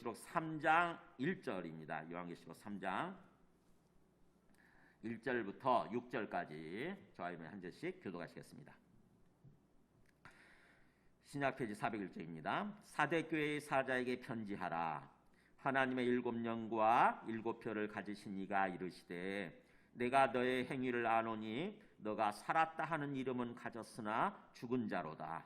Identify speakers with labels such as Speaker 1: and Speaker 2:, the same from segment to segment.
Speaker 1: 요한계시록 3장 1절입니다. 요한계시록 3장 1절부터 6절까지 저희는 한 절씩 교독하시겠습니다. 신약 페이지 401쪽입니다. 사대교회의 사자에게 편지하라. 하나님의 7영과 7표를 가지신 이가 이르시되 내가 너의 행위를 아노니 너가 살았다 하는 이름은 가졌으나 죽은 자로다.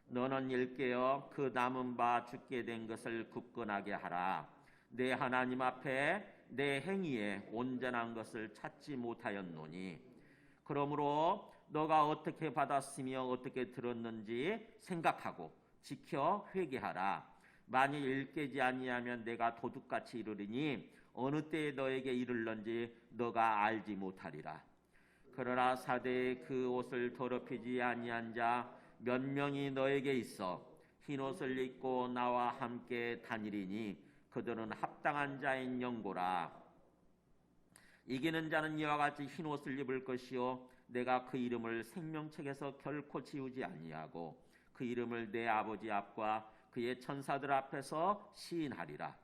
Speaker 1: 너는 일깨어 그 남은 바 죽게 된 것을 굳건하게 하라. 내 하나님 앞에 내 행위에 온전한 것을 찾지 못하였노니 그러므로 너가 어떻게 받았으며 어떻게 들었는지 생각하고 지켜 회개하라. 만일 일깨지 아니하면 내가 도둑같이 이르리니 어느 때에 너에게 이를런지 너가 알지 못하리라. 그러나 사대의 그 옷을 더럽히지 아니한 자 몇 명이 너에게 있어 흰옷을 입고 나와 함께 다니리니 그들은 합당한 자인 영고라. 이기는 자는 이와 같이 흰옷을 입을 것이요 내가 그 이름을 생명책에서 결코 지우지 아니하고 그 이름을 내 아버지 앞과 그의 천사들 앞에서 시인하리라.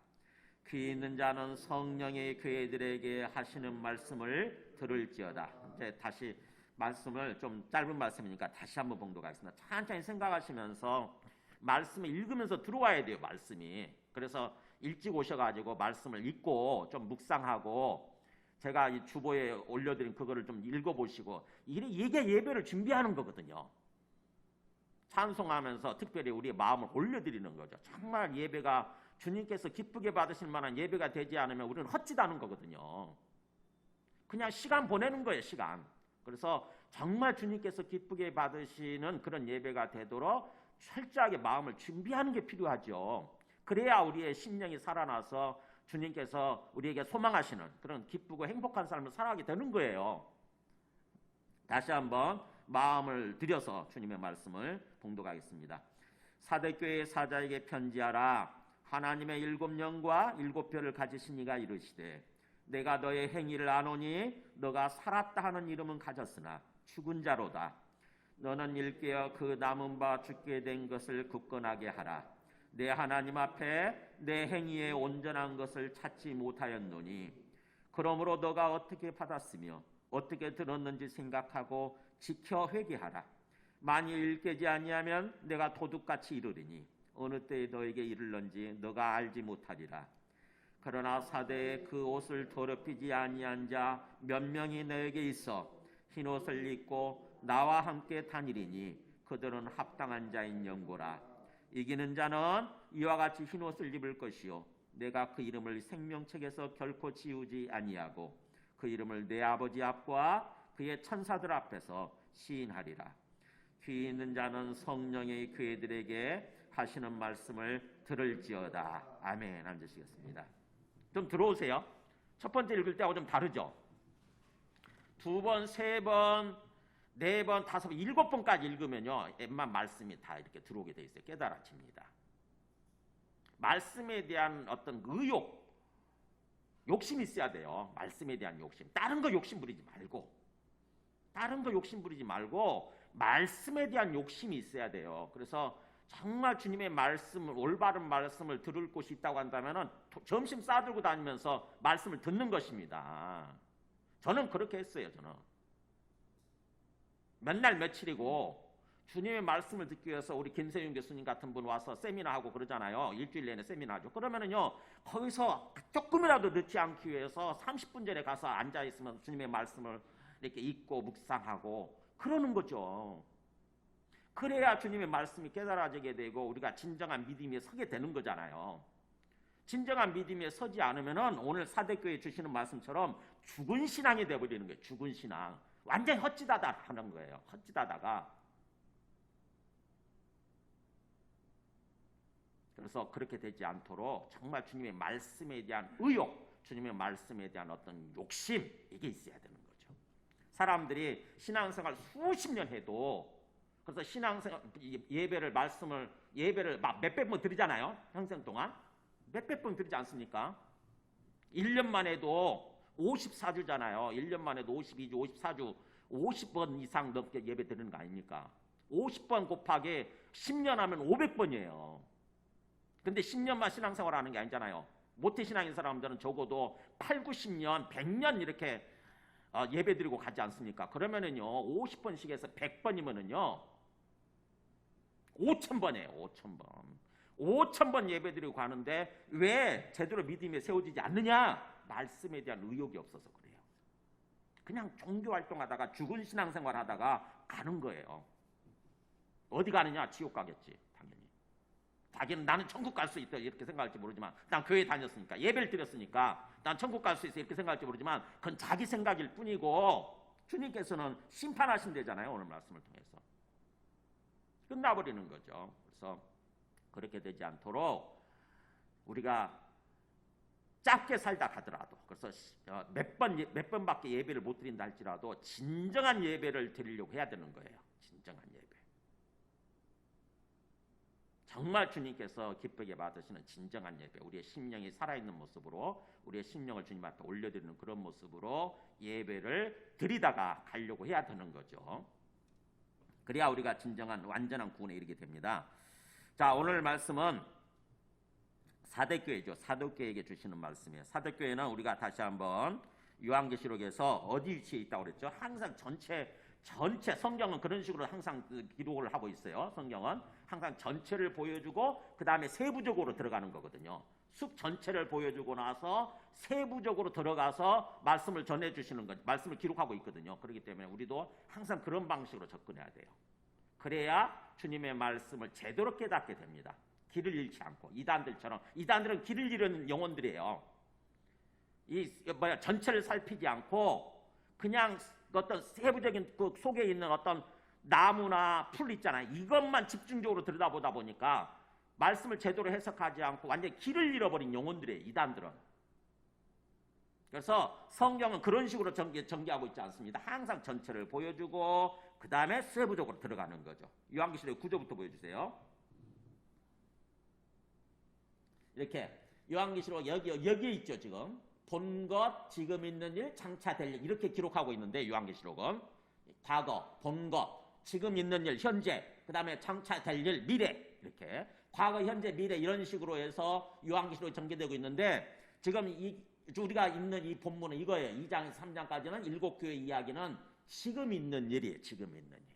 Speaker 1: 귀 있는 자는 성령의 교회들에게 하시는 말씀을 들을지어다. 이제 다시 말씀을 좀 짧은 말씀이니까 다시 한번 봉독하겠습니다. 천천히 생각하시면서 말씀을 읽으면서 들어와야 돼요. 말씀이. 그래서 일찍 오셔가지고 말씀을 읽고 좀 묵상하고 제가 이 주보에 올려드린 그거를 좀 읽어보시고 이게 예배를 준비하는 거거든요. 찬송하면서 특별히 우리의 마음을 올려드리는 거죠. 정말 예배가 주님께서 기쁘게 받으실 만한 예배가 되지 않으면 우리는 헛짓하는 거거든요. 그냥 시간 보내는 거예요. 시간. 그래서 정말 주님께서 기쁘게 받으시는 그런 예배가 되도록 철저하게 마음을 준비하는 게 필요하죠. 그래야 우리의 심령이 살아나서 주님께서 우리에게 소망하시는 그런 기쁘고 행복한 삶을 살아가게 되는 거예요. 다시 한번 마음을 들여서 주님의 말씀을 봉독하겠습니다. 사대교회의 사자에게 편지하라. 하나님의 7영과 7표를 가지신 이가 이르시되 내가 너의 행위를 아노니 너가 살았다 하는 이름은 가졌으나 죽은 자로다. 너는 일깨어 그 남은 바 죽게 된 것을 굳건하게 하라. 내 하나님 앞에 내 행위에 온전한 것을 찾지 못하였노니 그러므로 너가 어떻게 받았으며 어떻게 들었는지 생각하고 지켜 회개하라. 만일 일깨지 아니하면 내가 도둑같이 이르리니 어느 때에 너에게 이를런지 너가 알지 못하리라. 그러나 사대에 그 옷을 더럽히지 아니한 자 몇 명이 너에게 있어 흰옷을 입고 나와 함께 다니리니 그들은 합당한 자인 영고라. 이기는 자는 이와 같이 흰옷을 입을 것이요 내가 그 이름을 생명책에서 결코 지우지 아니하고 그 이름을 내 아버지 앞과 그의 천사들 앞에서 시인하리라. 귀 있는 자는 성령의 교회들에게 하시는 말씀을 들을지어다. 아멘. 앉으시겠습니다. 좀 들어오세요. 첫 번째 읽을 때하고 좀 다르죠. 2번, 3번, 4번, 5번, 7번까지 읽으면요 웬만 말씀이 다 이렇게 들어오게 돼 있어요. 깨달아집니다. 말씀에 대한 어떤 의욕, 욕심이 있어야 돼요. 말씀에 대한 욕심. 다른 거 욕심 부리지 말고 말씀에 대한 욕심이 있어야 돼요. 그래서 정말 주님의 말씀을, 올바른 말씀을 들을 곳이 있다고 한다면 점심 싸들고 다니면서 말씀을 듣는 것입니다. 저는 그렇게 했어요. 저는 맨날 며칠이고 주님의 말씀을 듣기 위해서 우리 김세윤 교수님 같은 분 와서 세미나하고 그러잖아요. 일주일 내내 세미나하죠. 그러면은요 거기서 조금이라도 늦지 않기 위해서 30분 전에 가서 앉아있으면 주님의 말씀을 이렇게 읽고 묵상하고 그러는 거죠. 그래야 주님의 말씀이 깨달아지게 되고 우리가 진정한 믿음에 서게 되는 거잖아요. 진정한 믿음에 서지 않으면은 오늘 사대교회 주시는 말씀처럼 죽은 신앙이 되어버리는 거예요. 죽은 신앙. 완전히 헛짓하다 하는 거예요. 헛짓하다가. 그래서 그렇게 되지 않도록 정말 주님의 말씀에 대한 의욕, 주님의 말씀에 대한 어떤 욕심, 이게 있어야 되는 거죠. 사람들이 신앙생활 수십 년 해도 그래서 신앙생활 예배를 막 몇백 번 드리잖아요. 평생 동안 몇백 번 드리지 않습니까? 1년만 해도 54주잖아요. 1년만 해도 52주, 54주, 50번 이상 넘게 예배 드리는 거 아닙니까? 50번 곱하기 10년 하면 500번이에요. 근데 10년만 신앙생활 하는 게 아니잖아요. 모태신앙인 사람들은 적어도 8, 90년, 100년 이렇게 예배 드리고 가지 않습니까? 그러면은요, 50번씩해서 100번이면은요, 5,000번이에요, 5,000번. 5,000번 예배 드리고 가는데 왜 제대로 믿음이 세워지지 않느냐? 말씀에 대한 의욕이 없어서 그래요. 그냥 종교 활동하다가 죽은 신앙생활 하다가 가는 거예요. 어디 가느냐? 지옥 가겠지, 당연히. 자기는 나는 천국 갈 수 있다 이렇게 생각할지 모르지만, 난 교회 다녔으니까, 예배를 드렸으니까 난 천국 갈 수 있어 이렇게 생각할지 모르지만, 그건 자기 생각일 뿐이고 주님께서는 심판하신대잖아요, 오늘 말씀을 통해서. 끝나버리는 거죠. 그래서 그렇게 되지 않도록 우리가 짧게 살다 가더라도, 그래서 몇 번밖에 예배를 못 드린다 할지라도 진정한 예배를 드리려고 해야 되는 거예요. 진정한 예배. 정말 주님께서 기쁘게 받으시는 진정한 예배, 우리의 심령이 살아있는 모습으로 우리의 심령을 주님 앞에 올려드리는 그런 모습으로 예배를 드리다가 가려고 해야 되는 거죠. 그래야 우리가 진정한 완전한 구원에 이르게 됩니다. 자, 오늘 말씀은 사대교회죠. 사대교회에게 주시는 말씀이에요. 사대교회는 우리가 다시 한번 요한계시록에서 어디 위치에 있다고 그랬죠? 항상 전체 성경은 그런 식으로 항상 기록을 하고 있어요. 성경은 항상 전체를 보여주고 그 다음에 세부적으로 들어가는 거거든요. 숲 전체를 보여주고 나서 세부적으로 들어가서 말씀을 전해주시는 것, 말씀을 기록하고 있거든요. 그렇기 때문에 우리도 항상 그런 방식으로 접근해야 돼요. 그래야 주님의 말씀을 제대로 깨닫게 됩니다. 길을 잃지 않고. 이단들은 길을 잃은 영혼들이에요. 전체를 살피지 않고 그냥 어떤 세부적인 그 속에 있는 어떤 나무나 풀 있잖아요. 이것만 집중적으로 들여다보다 보니까 말씀을 제대로 해석하지 않고 완전히 길을 잃어버린 영혼들이에요, 이단들은. 그래서 성경은 그런 식으로 전개하고 있지 않습니다. 항상 전체를 보여주고 그 다음에 세부적으로 들어가는 거죠. 요한계시록 9절부터 보여주세요. 이렇게 요한계시록 여기에 있죠. 지금 본 것, 지금 있는 일, 장차 될 일, 이렇게 기록하고 있는데, 요한계시록은 과거, 본 것, 지금 있는 일, 현재, 그 다음에 장차 될 일, 미래, 이렇게 과거, 현재, 미래 이런 식으로 해서 요한계시록이 전개되고 있는데, 지금 우리가 읽는 이 본문은 이거예요. 2장, 3장까지는 7교회 이야기는 지금 있는 일이에요. 지금 있는 일.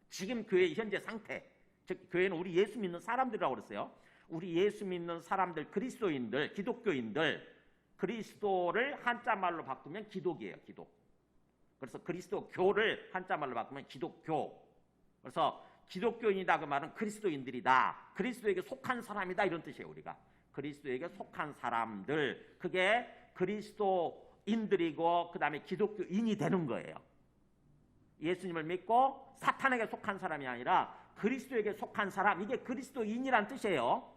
Speaker 1: 지금 교회의 현재 상태. 즉 교회는 우리 예수 믿는 사람들이라고 그랬어요. 우리 예수 믿는 사람들, 그리스도인들, 기독교인들, 그리스도를 한자말로 바꾸면 기독이에요. 기독. 그래서 그리스도교를 한자말로 바꾸면 기독교. 그래서 기독교인이다 그 말은 그리스도인들이다. 그리스도에게 속한 사람이다 이런 뜻이에요. 우리가. 그리스도에게 속한 사람들. 그게 그리스도인들이고 그 다음에 기독교인이 되는 거예요. 예수님을 믿고 사탄에게 속한 사람이 아니라 그리스도에게 속한 사람. 이게 그리스도인이란 뜻이에요.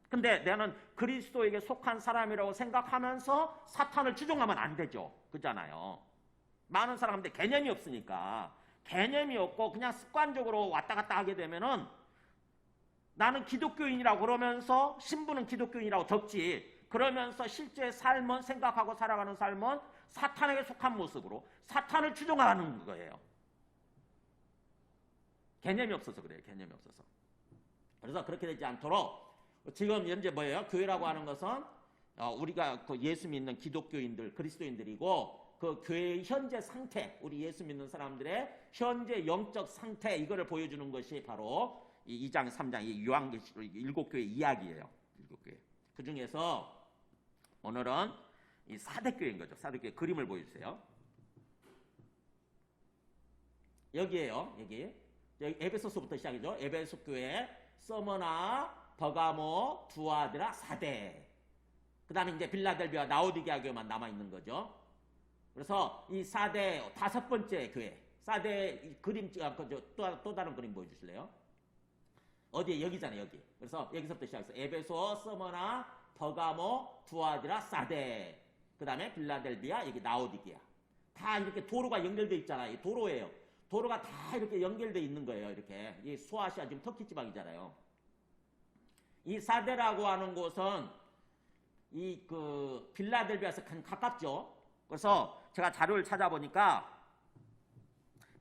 Speaker 1: 근데 나는 그리스도에게 속한 사람이라고 생각하면서 사탄을 추종하면 안 되죠. 그잖아요. 많은 사람들 개념이 없으니까. 개념이 없고 그냥 습관적으로 왔다 갔다 하게 되면은 나는 기독교인이라고 그러면서 신분은 기독교인이라고 적지. 그러면서 실제 삶은, 생각하고 살아가는 삶은 사탄에게 속한 모습으로 사탄을 추종하는 거예요. 개념이 없어서 그래요. 개념이 없어서. 그래서 그렇게 되지 않도록 지금 현재 뭐예요? 교회라고 하는 것은 우리가 그 예수 믿는 기독교인들, 그리스도인들이고 그 교회의 현재 상태, 우리 예수 믿는 사람들의 현재 영적 상태, 이거를 보여주는 것이 바로 이 2장, 3장, 이 요한계시록 7교회 이야기예요. 7교회. 그 중에서 오늘은 이 사대교회인 거죠. 사대교회 그림을 보여주세요. 여기에요. 여기 에베소서부터 시작이죠. 에베소 교회, 서머나, 버가모, 두아드라, 사대. 그 다음에 이제 빌라델비아, 라오디게아 교회만 남아있는 거죠. 그래서 이 사대 5번째 교회, 사대 그림, 또 다른 그림 보여주실래요? 어디에? 여기잖아요, 여기. 그래서 여기서부터 시작해서 에베소, 서머나, 버가모, 두아드라, 사대. 그 다음에 빌라델비아, 여기 라오디게아. 다 이렇게 도로가 연결되어 있잖아요. 이 도로예요. 도로가 다 이렇게 연결되어 있는 거예요. 이렇게. 이 소아시아 지금 터키 지방이잖아요. 이 사대라고 하는 곳은 이 그 빌라델비아에서 가깝죠. 그래서 제가 자료를 찾아보니까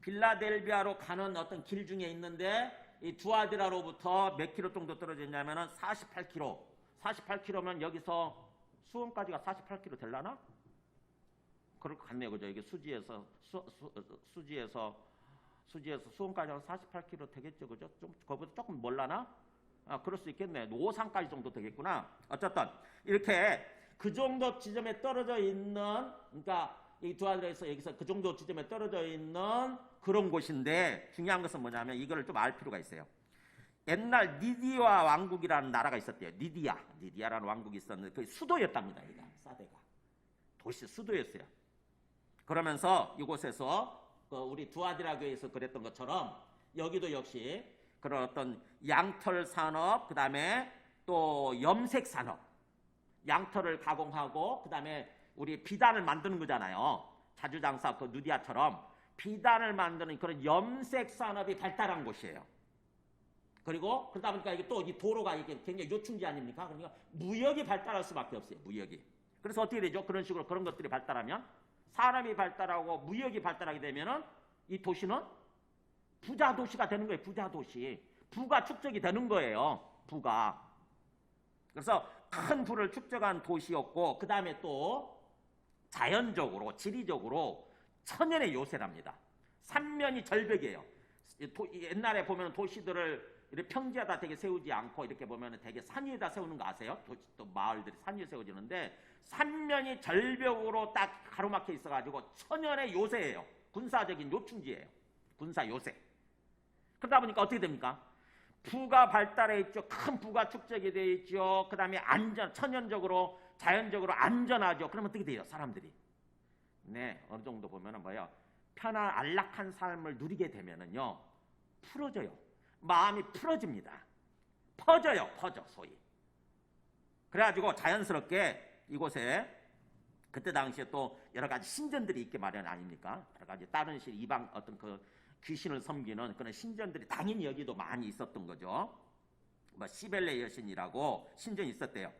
Speaker 1: 빌라델비아로 가는 어떤 길 중에 있는데 이 두아디라로부터 몇 킬로 정도 떨어져 있냐면은 48km. 48km면 여기서 수원까지가 48km 될라나? 그럴 것 같네요. 그죠? 이게 수지에서 수원까지 한 48km 되겠죠. 그죠? 좀 거기보다 조금 멀라나? 아, 그럴 수 있겠네. 오산까지 정도 되겠구나. 어쨌든 이렇게 그 정도 지점에 떨어져 있는, 그러니까 이 두아디라에서 여기서 그 정도 지점에 떨어져 있는 그런 곳인데, 중요한 것은 뭐냐면 이거를 좀 알 필요가 있어요. 옛날 니디아 왕국이라는 나라가 있었대요. 니디아라는 왕국이 있었는데 그 수도였답니다. 여기가 사대가 도시 수도였어요. 그러면서 이곳에서 우리 두아디라 교에서 그랬던 것처럼 여기도 역시 그런 어떤 양털 산업, 그 다음에 또 염색 산업, 양털을 가공하고 그 다음에 우리 비단을 만드는 거잖아요. 자주장사 그 누디아처럼 비단을 만드는 그런 염색 산업이 발달한 곳이에요. 그리고 그러다 보니까 이게 또 이 도로가 이게 굉장히 요충지 아닙니까? 그러니까 무역이 발달할 수밖에 없어요. 무역이. 그래서 어떻게 되죠? 그런 식으로 그런 것들이 발달하면 사람이 발달하고 무역이 발달하게 되면은 이 도시는 부자 도시가 되는 거예요. 부자 도시. 부가 축적이 되는 거예요. 부가. 그래서 큰 부를 축적한 도시였고 그 다음에 또 자연적으로 지리적으로 천연의 요새랍니다. 삼면이 절벽이에요. 옛날에 보면 도시들을 이렇게 평지에다 되게 세우지 않고 이렇게 보면 되게 산 위에다 세우는 거 아세요? 또 마을들이 산 위에 세워지는데 삼면이 절벽으로 딱 가로막혀 있어가지고 천연의 요새예요. 군사적인 요충지예요. 군사 요새. 그러다 보니까 어떻게 됩니까? 부가 발달해 있죠. 큰 부가 축적이 되어 있죠. 그 다음에 천연적으로 자연적으로 안전하죠. 그러면 어떻게 돼요? 사람들이. 네, 어느 정도 보면은 뭐예요? 편안 안락한 삶을 누리게 되면은요. 풀어져요. 마음이 풀어집니다. 퍼져요. 퍼져 소위. 그래가지고 자연스럽게 이곳에 그때 당시에 또 여러 가지 신전들이 있게 마련 아닙니까? 여러 가지 다른 이방 어떤 그 귀신을 섬기는 그런 신전들이 당연히 여기도 많이 있었던 거죠. 뭐 시벨레 여신이라고 신전이 있었대요.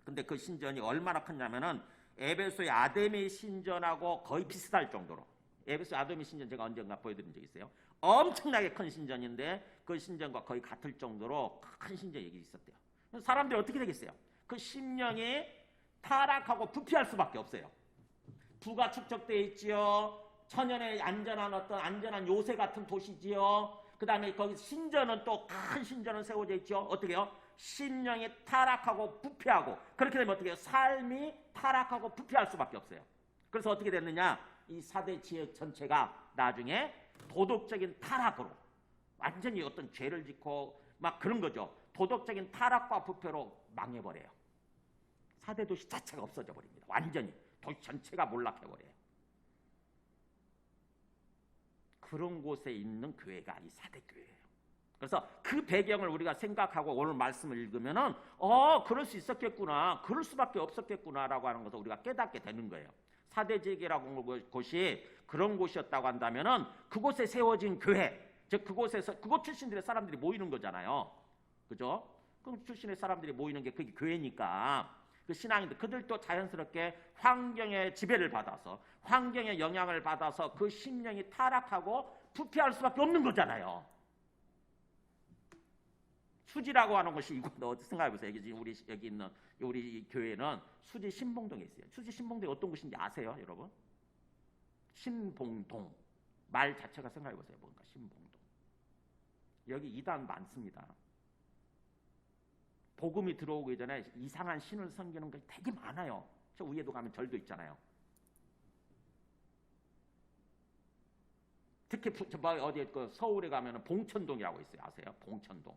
Speaker 1: 근데 그 신전이 얼마나 컸냐면은 에베소의 아데미 신전하고 거의 비슷할 정도로. 에베소 아데미 신전 제가 언젠가 보여드린 적 있어요. 엄청나게 큰 신전인데 그 신전과 거의 같을 정도로 큰 신전이 여기 있었대요. 사람들이 어떻게 되겠어요? 그 심령이 타락하고 부패할 수밖에 없어요. 부가 축적되어 있지요. 천연의 안전한 어떤 안전한 요새 같은 도시지요. 그 다음에 거기 신전은 또 큰 신전은 세워져 있죠. 어떻게 해요? 심령이 타락하고 부패하고 그렇게 되면 어떻게 해요? 삶이 타락하고 부패할 수밖에 없어요. 그래서 어떻게 됐느냐? 이 4대 지역 전체가 나중에 도덕적인 타락으로 완전히 어떤 죄를 짓고 막 그런 거죠. 도덕적인 타락과 부패로 망해버려요. 4대 도시 자체가 없어져 버립니다. 완전히 도시 전체가 몰락해버려요. 그런 곳에 있는 교회가 이 4대 교회예요. 그래서 그 배경을 우리가 생각하고 오늘 말씀을 읽으면은 그럴 수 있었겠구나, 그럴 수밖에 없었겠구나라고 하는 것을 우리가 깨닫게 되는 거예요. 4대 지역이라고 하는 곳이 그런 곳이었다고 한다면은 그곳에 세워진 교회, 즉 그곳 출신들의 사람들이 모이는 거잖아요. 그죠? 그 출신의 사람들이 모이는 게 그게 교회니까 그 신앙인들 그들도 자연스럽게 환경의 지배를 받아서 환경의 영향을 받아서 그 심령이 타락하고 부패할 수밖에 없는 거잖아요. 수지라고 하는 것이 이곳 생각해 보세요. 여기 있는 우리 교회는 수지 신봉동에 있어요. 수지 신봉동이 어떤 곳인지 아세요, 여러분? 신봉동 말 자체가 생각해 보세요. 뭔가 신봉동. 여기 이단 많습니다. 복음이 들어오기 전에 이상한 신을 섬기는 게 되게 많아요. 저 위에도 가면 절도 있잖아요. 특히 어디 서울에 가면 봉천동이라고 있어요. 아세요? 봉천동.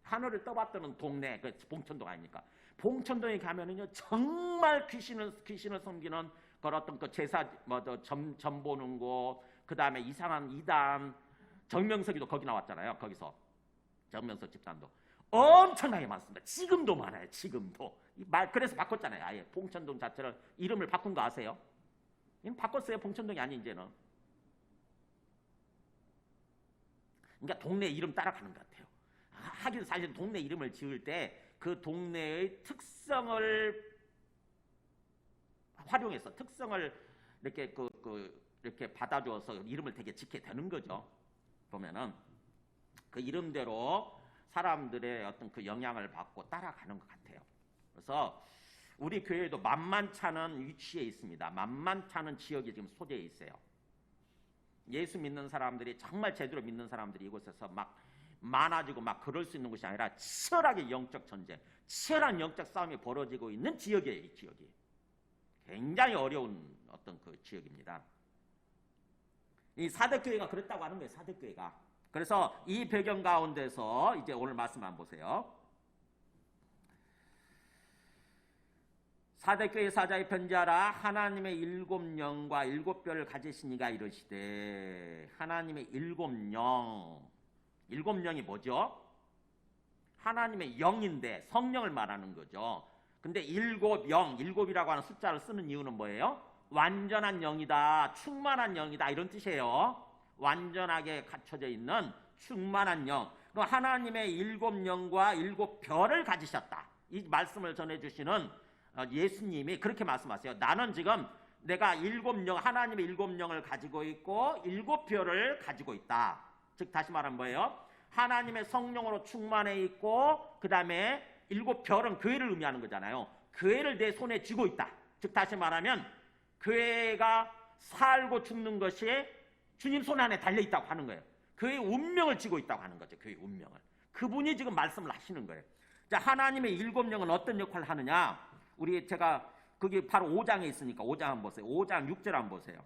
Speaker 1: 하늘을 떠받드는 동네, 그 봉천동 아닙니까? 봉천동에 가면은요 정말 귀신을 섬기는 그런 어떤 그 제사 점 보는 곳, 그 다음에 이상한 이단, 정명석이도 거기 나왔잖아요. 거기서 정명석 집단도 엄청나게 많습니다. 지금도 많아요. 지금도 그래서 바꿨잖아요. 아예 봉천동 자체를 이름을 바꾼 거 아세요? 이름 바꿨어요. 봉천동이 아닌 이제는. 그러니까 동네 이름 따라가는 것 같아요. 하긴 사실 동네 이름을 지을 때 그 동네의 특성을 활용해서 특성을 이렇게 이렇게 받아줘서 이름을 되게 짓게 되는 거죠. 보면은 그 이름대로 사람들의 어떤 그 영향을 받고 따라가는 것 같아요. 그래서 우리 교회도 만만치 않은 위치에 있습니다. 만만치 않은 지역이 지금 소재에 있어요. 예수 믿는 사람들이 정말 제대로 믿는 사람들이 이곳에서 막 많아지고 막 그럴 수 있는 곳이 아니라 치열하게 영적 전쟁, 치열한 영적 싸움이 벌어지고 있는 지역이에요. 이 지역이 굉장히 어려운 어떤 그 지역입니다. 이 사대교회가 그랬다고 하는 거예요. 사대교회가. 그래서 이 배경 가운데서 이제 오늘 말씀 한번 보세요. 사대교회 사자의 편지하라. 하나님의 일곱 영과 일곱 뼈를 가지신 이가 이르시되. 하나님의 일곱 영. 일곱 영이 뭐죠? 하나님의 영인데 성령을 말하는 거죠. 근데 일곱 영, 일곱이라고 하는 숫자를 쓰는 이유는 뭐예요? 완전한 영이다, 충만한 영이다 이런 뜻이에요. 완전하게 갖춰져 있는 충만한 영. 그럼 하나님의 일곱 영과 일곱 뼈를 가지셨다. 이 말씀을 전해주시는 예수님이 그렇게 말씀하세요. 나는 지금 내가 일곱 영, 하나님의 일곱 영을 가지고 있고 일곱 뼈를 가지고 있다. 즉 다시 말하면 뭐예요? 하나님의 성령으로 충만해 있고 그 다음에 일곱 뼈는 교회를 의미하는 거잖아요. 교회를 내 손에 쥐고 있다. 즉 다시 말하면 교회가 살고 죽는 것이 주님 손 안에 달려있다고 하는 거예요. 교회의 운명을 쥐고 있다고 하는 거죠. 교회의 운명을. 그분이 지금 말씀을 하시는 거예요. 자, 하나님의 일곱 영은 어떤 역할을 하느냐? 제가 그게 바로 5장에 있으니까 5장 한번 보세요. 5장 6절 한번 보세요.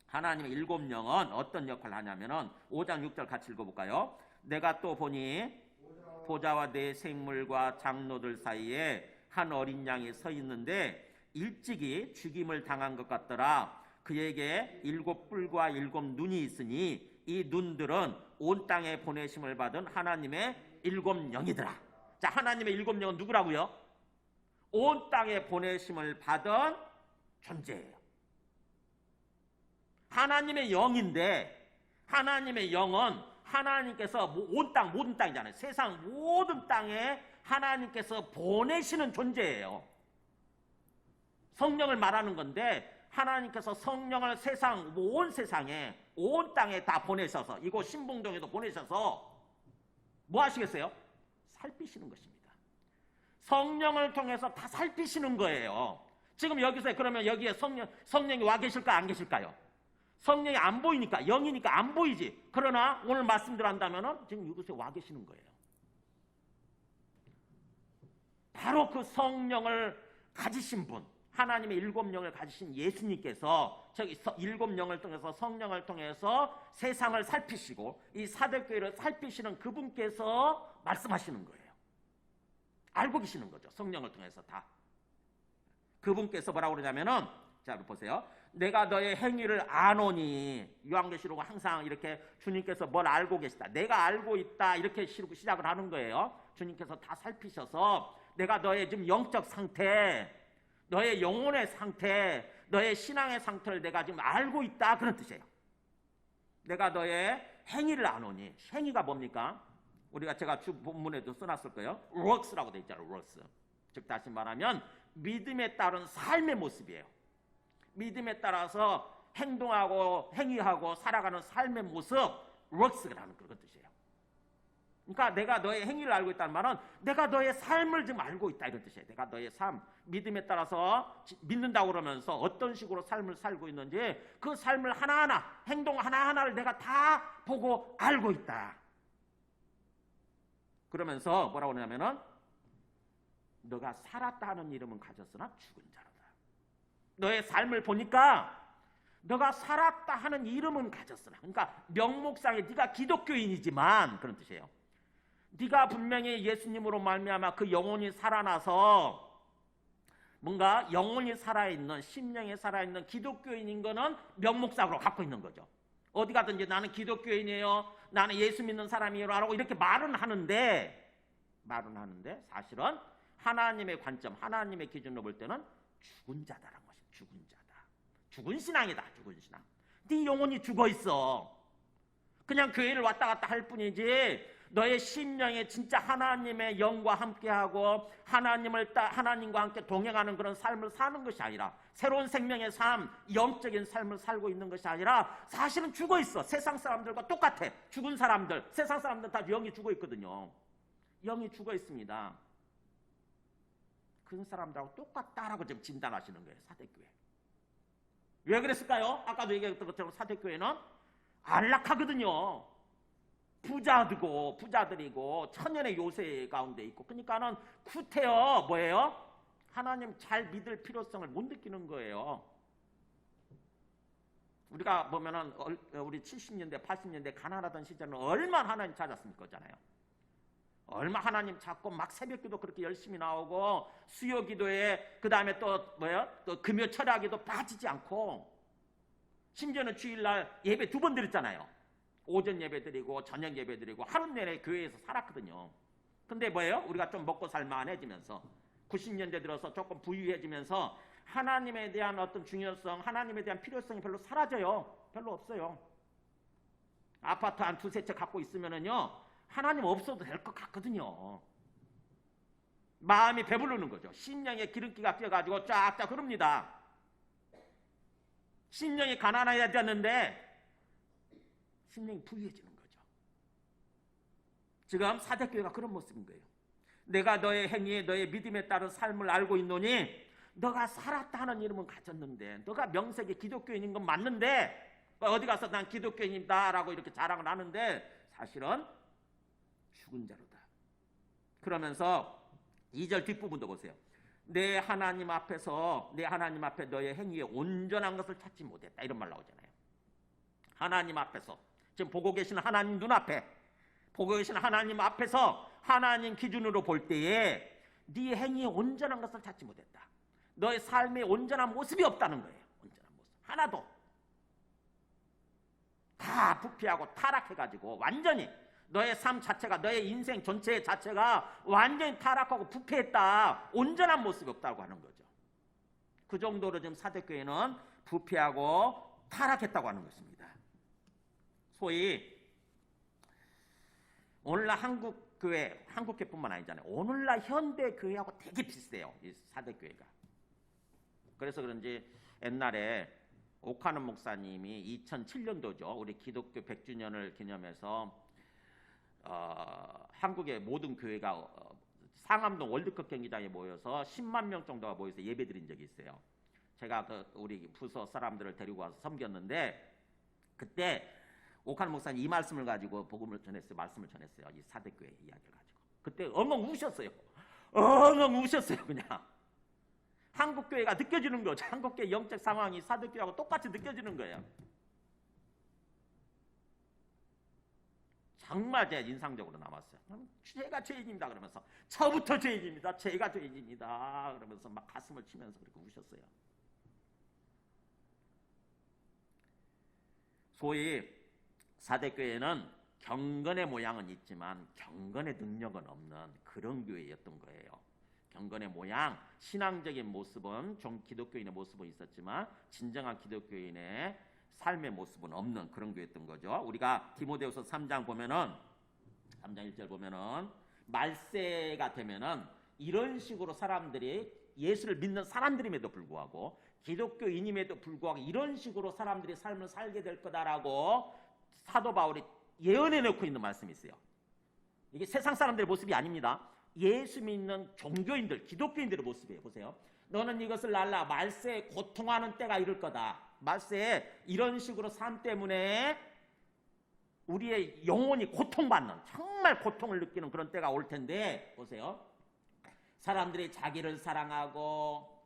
Speaker 1: 하나님의 일곱 영은 어떤 역할을 하냐면은 5장 6절 같이 읽어볼까요? 내가 또 보니 보좌와 네 생물과 장로들 사이에 한 어린 양이 서 있는데 일찍이 죽임을 당한 것 같더라. 그에게 일곱 뿔과 일곱 눈이 있으니 이 눈들은 온 땅에 보내심을 받은 하나님의 일곱 영이더라. 자, 하나님의 일곱 영은 누구라고요? 온 땅에 보내심을 받은 존재예요. 하나님의 영인데 하나님의 영은 하나님께서 온 땅, 모든 땅이잖아요. 세상 모든 땅에 하나님께서 보내시는 존재예요. 성령을 말하는 건데 하나님께서 성령을 세상, 온 세상에, 온 땅에 다 보내셔서 이곳 신봉동에도 보내셔서 뭐 하시겠어요? 살피시는 것입니다. 성령을 통해서 다 살피시는 거예요. 지금 여기서 그러면 여기에 성령이 와 계실까 안 계실까요? 성령이 안 보이니까, 영이니까 안 보이지. 그러나 오늘 말씀대로 한다면 지금 이곳에 와 계시는 거예요. 바로 그 성령을 가지신 분, 하나님의 일곱 영을 가지신 예수님께서 저기 일곱 영을 통해서 성령을 통해서 세상을 살피시고 이 사대교회를 살피시는 그분께서 말씀하시는 거예요. 알고 계시는 거죠. 성령을 통해서 다. 그분께서 뭐라고 그러냐면은 자, 보세요. 내가 너의 행위를 아노니. 요한계시록은 항상 이렇게 주님께서 뭘 알고 계시다. 내가 알고 있다. 이렇게 시작을 하는 거예요. 주님께서 다 살피셔서 내가 너의 지금 영적 상태, 너의 영혼의 상태, 너의 신앙의 상태를 내가 지금 알고 있다. 그런 뜻이에요. 내가 너의 행위를 아노니. 행위가 뭡니까? 제가 주 본문에도 써놨을 거예요. works라고 돼 있잖아요. works. 즉 다시 말하면 믿음에 따른 삶의 모습이에요. 믿음에 따라서 행동하고 행위하고 살아가는 삶의 모습, works라는 그런 뜻이에요. 그러니까 내가 너의 행위를 알고 있다는 말은 내가 너의 삶을 좀 알고 있다 이런 뜻이에요. 내가 너의 삶, 믿음에 따라서 믿는다고 그러면서 어떤 식으로 삶을 살고 있는지 그 삶을 하나하나, 행동 하나하나를 내가 다 보고 알고 있다. 그러면서 뭐라고 하냐면은 너가 살았다 하는 이름은 가졌으나 죽은 자로다. 너의 삶을 보니까 너가 살았다 하는 이름은 가졌으나, 그러니까 명목상에 네가 기독교인이지만 그런 뜻이에요. 네가 분명히 예수님으로 말미암아 그 영혼이 살아나서 뭔가 영혼이 살아있는, 심령이 살아있는 기독교인인 거는 명목상으로 갖고 있는 거죠. 어디 가든지 나는 기독교인이에요, 나는 예수 믿는 사람이에요 라고 이렇게 말은 하는데 사실은 하나님의 관점, 하나님의 기준으로 볼 때는 죽은 자다라는 것이 죽은 자다. 죽은 신앙이다. 죽은 신앙. 네 영혼이 죽어 있어. 그냥 교회를 왔다 갔다 할 뿐이지 너의 심령에 진짜 하나님의 영과 함께하고 하나님과 함께 동행하는 그런 삶을 사는 것이 아니라, 새로운 생명의 삶, 영적인 삶을 살고 있는 것이 아니라 사실은 죽어 있어. 세상 사람들과 똑같아. 죽은 사람들, 세상 사람들 다 영이 죽어 있거든요. 영이 죽어 있습니다. 그런 사람들하고 똑같다라고 지금 진단하시는 거예요, 사대교회. 왜 그랬을까요? 아까도 얘기했던 것처럼 사대교회는 안락하거든요. 부자들이고 천연의 요새 가운데 있고, 그러니까는 구태여 뭐예요? 하나님 잘 믿을 필요성을 못 느끼는 거예요. 우리가 보면은 우리 70년대 80년대 가난하던 시절은 얼마나 하나님 찾았을 거잖아요. 얼마 하나님 찾고 막 새벽기도 그렇게 열심히 나오고, 수요기도에 그 다음에 또 뭐예요? 또 금요 철야기도 빠지지 않고, 심지어는 주일날 예배 2번 드렸잖아요. 오전 예배 드리고 저녁 예배 드리고 하루 내내 교회에서 살았거든요. 근데 뭐예요? 우리가 좀 먹고 살만해지면서 90년대 들어서 조금 부유해지면서 하나님에 대한 어떤 중요성, 하나님에 대한 필요성이 별로 사라져요. 별로 없어요. 아파트 한 2-3채 갖고 있으면은요, 하나님 없어도 될 것 같거든요. 마음이 배부르는 거죠. 심령에 기름기가 끼어가지고 쫙쫙 흐릅니다. 심령이 가난해졌는데 심령이 부유해지는 거죠. 지금 사대교회가 그런 모습인 거예요. 내가 너의 행위에 너의 믿음에 따른 삶을 알고 있노니, 너가 살았다 하는 이름은 가졌는데, 너가 명색이 기독교인인 건 맞는데, 어디 가서 난 기독교인이다 라고 이렇게 자랑을 하는데 사실은 죽은 자로다. 그러면서 2절 뒷부분도 보세요. 내 하나님 앞에 너의 행위에 온전한 것을 찾지 못했다, 이런 말 나오잖아요. 하나님 앞에서, 지금 보고 계시는 하나님 눈앞에, 보고 계시는 하나님 앞에서 하나님 기준으로 볼 때에 네 행위에 온전한 것을 찾지 못했다. 너의 삶에 온전한 모습이 없다는 거예요. 온전한 모습 하나도. 다 부패하고 타락해가지고 완전히 너의 삶 자체가, 너의 인생 전체 자체가 완전히 타락하고 부패했다. 온전한 모습이 없다고 하는 거죠. 그 정도로 지금 사대교회는 부패하고 타락했다고 하는 것입니다. 소위 오늘날 한국교회, 한국교회뿐만 아니잖아요. 오늘날 현대교회하고 되게 비슷해요, 이 사대교회가. 그래서 그런지 옛날에 오카는 목사님이 2007년도죠. 우리 기독교 100주년을 기념해서 한국의 모든 교회가 상암동 월드컵 경기장에 모여서 10만 명 정도가 모여서 예배드린 적이 있어요. 제가 우리 부서 사람들을 데리고 와서 섬겼는데, 그때 오카는 목사님 이 말씀을 가지고 복음을 전했어요. 말씀을 전했어요. 이 사대교회 이야기를 가지고. 그때 엉엉 우셨어요. 엉엉 우셨어요. 그냥 한국교회가 느껴지는 거죠. 한국교회 영적 상황이 사대교회하고 똑같이 느껴지는 거예요. 정말 제 인상적으로 남았어요. 제가 죄인입니다 그러면서, 저부터 죄인입니다, 제가 죄인입니다 그러면서 막 가슴을 치면서 그렇게 우셨어요. 소위 사대교회는 경건의 모양은 있지만 경건의 능력은 없는 그런 교회였던 거예요. 경건의 모양, 신앙적인 모습은 좀 기독교인의 모습은 있었지만 진정한 기독교인의 삶의 모습은 없는 그런 교회였던 거죠. 우리가 디모데후서 3장 보면은, 3장 1절 보면은, 말세가 되면은 이런 식으로 사람들이, 예수를 믿는 사람들임에도 불구하고 기독교인임에도 불구하고 이런 식으로 사람들이 삶을 살게 될 거다라고 사도 바울이 예언해 놓고 있는 말씀이 있어요. 이게 세상 사람들의 모습이 아닙니다. 예수 믿는 종교인들, 기독교인들의 모습이에요. 보세요. 너는 이것을 알라. 말세에 고통하는 때가 이를 거다. 말세에 이런 식으로 삶 때문에 우리의 영혼이 고통받는, 정말 고통을 느끼는 그런 때가 올 텐데, 보세요. 사람들이 자기를 사랑하고,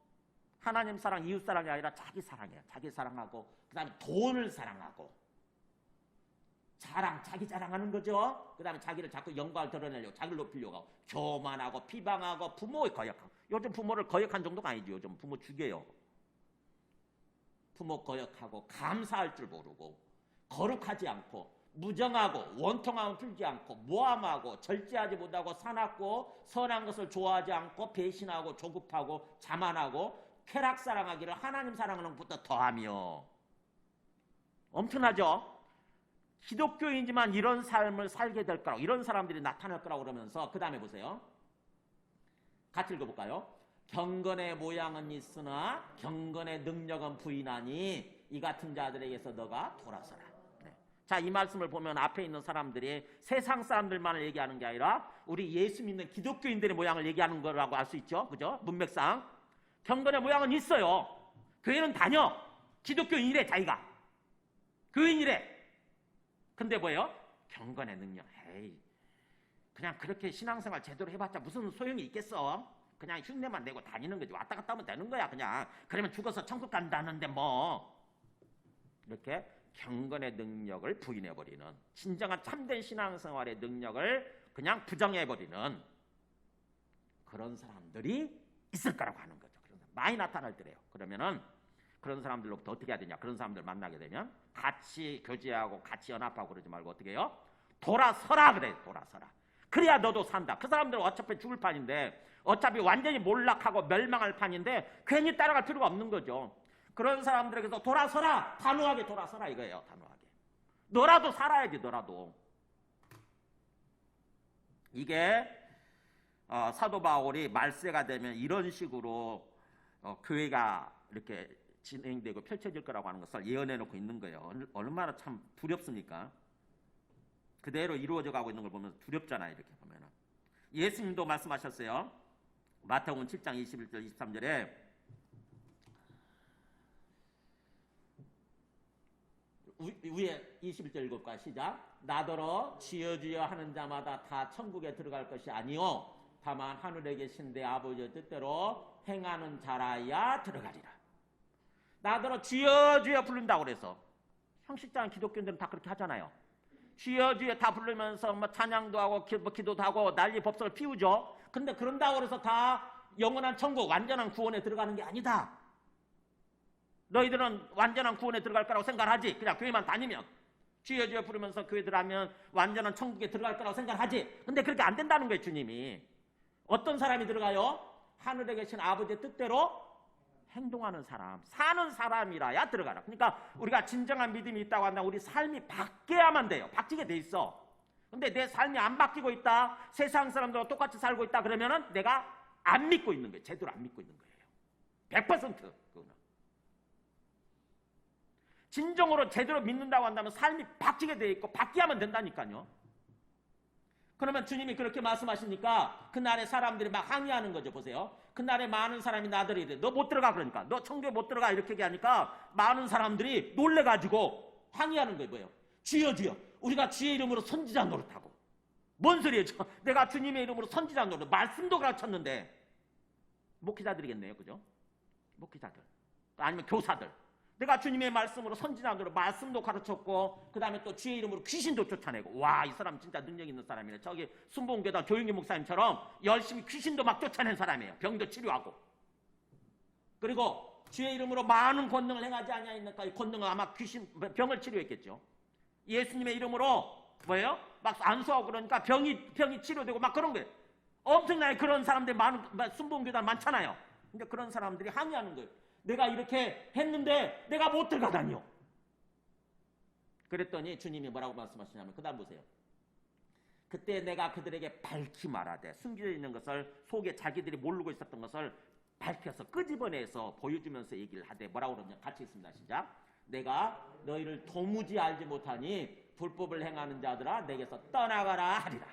Speaker 1: 하나님 사랑, 이웃 사랑이 아니라 자기 사랑이에요. 자기 사랑하고, 그 다음에 돈을 사랑하고, 자기 자랑하는 거죠. 그 다음에 자기를 자꾸 영광을 드러내려고, 자기를 높이려고 교만하고, 비방하고, 부모의 거역하고. 요즘 부모를 거역한 정도가 아니죠. 요즘 부모 죽여요. 부모 거역하고, 감사할 줄 모르고, 거룩하지 않고, 무정하고, 원통함을 풀지 않고, 모함하고, 절제하지 못하고, 사납고, 선한 것을 좋아하지 않고, 배신하고, 조급하고, 자만하고, 쾌락 사랑하기를 하나님 사랑하는 것보다 더하며. 엄청나죠? 기독교인이지만 이런 삶을 살게 될 거라고, 이런 사람들이 나타날 거라고 그러면서 그 다음에 보세요. 같이 읽어볼까요? 경건의 모양은 있으나 경건의 능력은 부인하니 이 같은 자들에게서 너가 돌아서라. 네. 자, 이 말씀을 보면 앞에 있는 사람들이 세상 사람들만을 얘기하는 게 아니라 우리 예수 믿는 기독교인들의 모양을 얘기하는 거라고 알 수 있죠. 그죠? 문맥상. 경건의 모양은 있어요. 교회는 다녀. 기독교인이래, 자기가. 교인이래. 근데 뭐예요? 경건의 능력. 에이, 그냥 그렇게 신앙생활 제대로 해봤자 무슨 소용이 있겠어? 그냥 흉내만 내고 다니는 거지. 왔다 갔다 하면 되는 거야, 그냥. 그러면 죽어서 천국 간다는데 뭐. 이렇게 경건의 능력을 부인해버리는, 진정한 참된 신앙생활의 능력을 그냥 부정해버리는 그런 사람들이 있을 거라고 하는 거죠. 많이 나타날 때래요. 그러면은 그런 사람들로부터 어떻게 해야 되냐? 그런 사람들 만나게 되면 같이 교제하고 같이 연합하고 그러지 말고 어떻게 해요? 돌아서라 그래. 돌아서라. 그래야 너도 산다. 그 사람들은 어차피 죽을 판인데, 어차피 완전히 몰락하고 멸망할 판인데 괜히 따라갈 필요가 없는 거죠. 그런 사람들에게서 돌아서라. 단호하게 돌아서라 이거예요. 단호하게. 너라도 살아야지. 너라도. 이게 사도 바울이 말세가 되면 이런 식으로 교회가 이렇게 진행되고 펼쳐질 거라고 하는 것을 예언해 놓고 있는 거예요. 얼마나 참 두렵습니까? 그대로 이루어져 가고 있는 걸 보면 두렵잖아요. 이렇게 보면은. 예수님도 말씀하셨어요. 마태복음 7장 21절 23절에 위에 21절 읽을까요? 시작. 나더러 주여 주여 하는 자마다 다 천국에 들어갈 것이 아니요 다만 하늘에 계신 내 아버지의 뜻대로 행하는 자라야 들어가리라. 나더러 주여 주여 부른다고 그래서 형식적인 기독교인들은 다 그렇게 하잖아요. 주여 주여 다 부르면서 뭐 찬양도 하고 기도도 하고 난리 법석을 피우죠. 근데 그런다고 해서 다 영원한 천국, 완전한 구원에 들어가는 게 아니다. 너희들은 완전한 구원에 들어갈 거라고 생각하지. 그냥 교회만 다니면, 주여 주여 부르면서 교회 들어가면 완전한 천국에 들어갈 거라고 생각하지. 근데 그렇게 안 된다는 거예요. 주님이. 어떤 사람이 들어가요? 하늘에 계신 아버지의 뜻대로 행동하는 사람, 사는 사람이라야 들어가라. 그러니까 우리가 진정한 믿음이 있다고 한다면 우리 삶이 바뀌어야만 돼요. 바뀌게 돼 있어. 근데 내 삶이 안 바뀌고 있다, 세상 사람들과 똑같이 살고 있다 그러면은 내가 안 믿고 있는 거예요. 제대로 안 믿고 있는 거예요. 100% 그거는. 진정으로 제대로 믿는다고 한다면 삶이 바뀌게 돼 있고 바뀌어야만 된다니까요. 그러면 주님이 그렇게 말씀하시니까 그날에 사람들이 막 항의하는 거죠. 보세요. 그날에 많은 사람이 나들이 이래. 너 못 들어가 그러니까. 너 천국에 못 들어가 이렇게 얘기하니까 많은 사람들이 놀래가지고 항의하는 거예요. 뭐예요? 주여 주여 우리가 주의 이름으로 선지자 노릇하고. 뭔 소리예요? 내가 주님의 이름으로 선지자 노릇 말씀도 가르쳤는데. 목회자들이겠네요. 그죠? 목회자들. 아니면 교사들. 내가 주님의 말씀으로 선지자 노릇 말씀도 가르쳤고 그 다음에 또 주의 이름으로 귀신도 쫓아내고. 와, 이 사람 진짜 능력 있는 사람이네. 저기 순복음교단 조용기 목사님처럼 열심히 귀신도 막 쫓아낸 사람이에요. 병도 치료하고. 그리고 주의 이름으로 많은 권능을 행하지 아니하니까 이 권능은 아마 병을 치료했겠죠. 예수님의 이름으로 뭐예요? 막 안수하고 그러니까 병이 치료되고 막 그런 거예요. 엄청나게 그런 사람들이 순복음교단 많잖아요. 근데 그런 사람들이 항의하는 거예요. 내가 이렇게 했는데 내가 못 들어가다니요. 그랬더니 주님이 뭐라고 말씀하시냐면 그 다음 보세요. 그때 내가 그들에게 밝히 말하되 숨겨져 있는 것을 속에 자기들이 모르고 있었던 것을 밝혀서 끄집어내서 보여주면서 얘기를 하되 뭐라고 그러냐. 같이 있습니다. 시작. 내가 너희를 도무지 알지 못하니 불법을 행하는 자들아 내게서 떠나가라 하리라.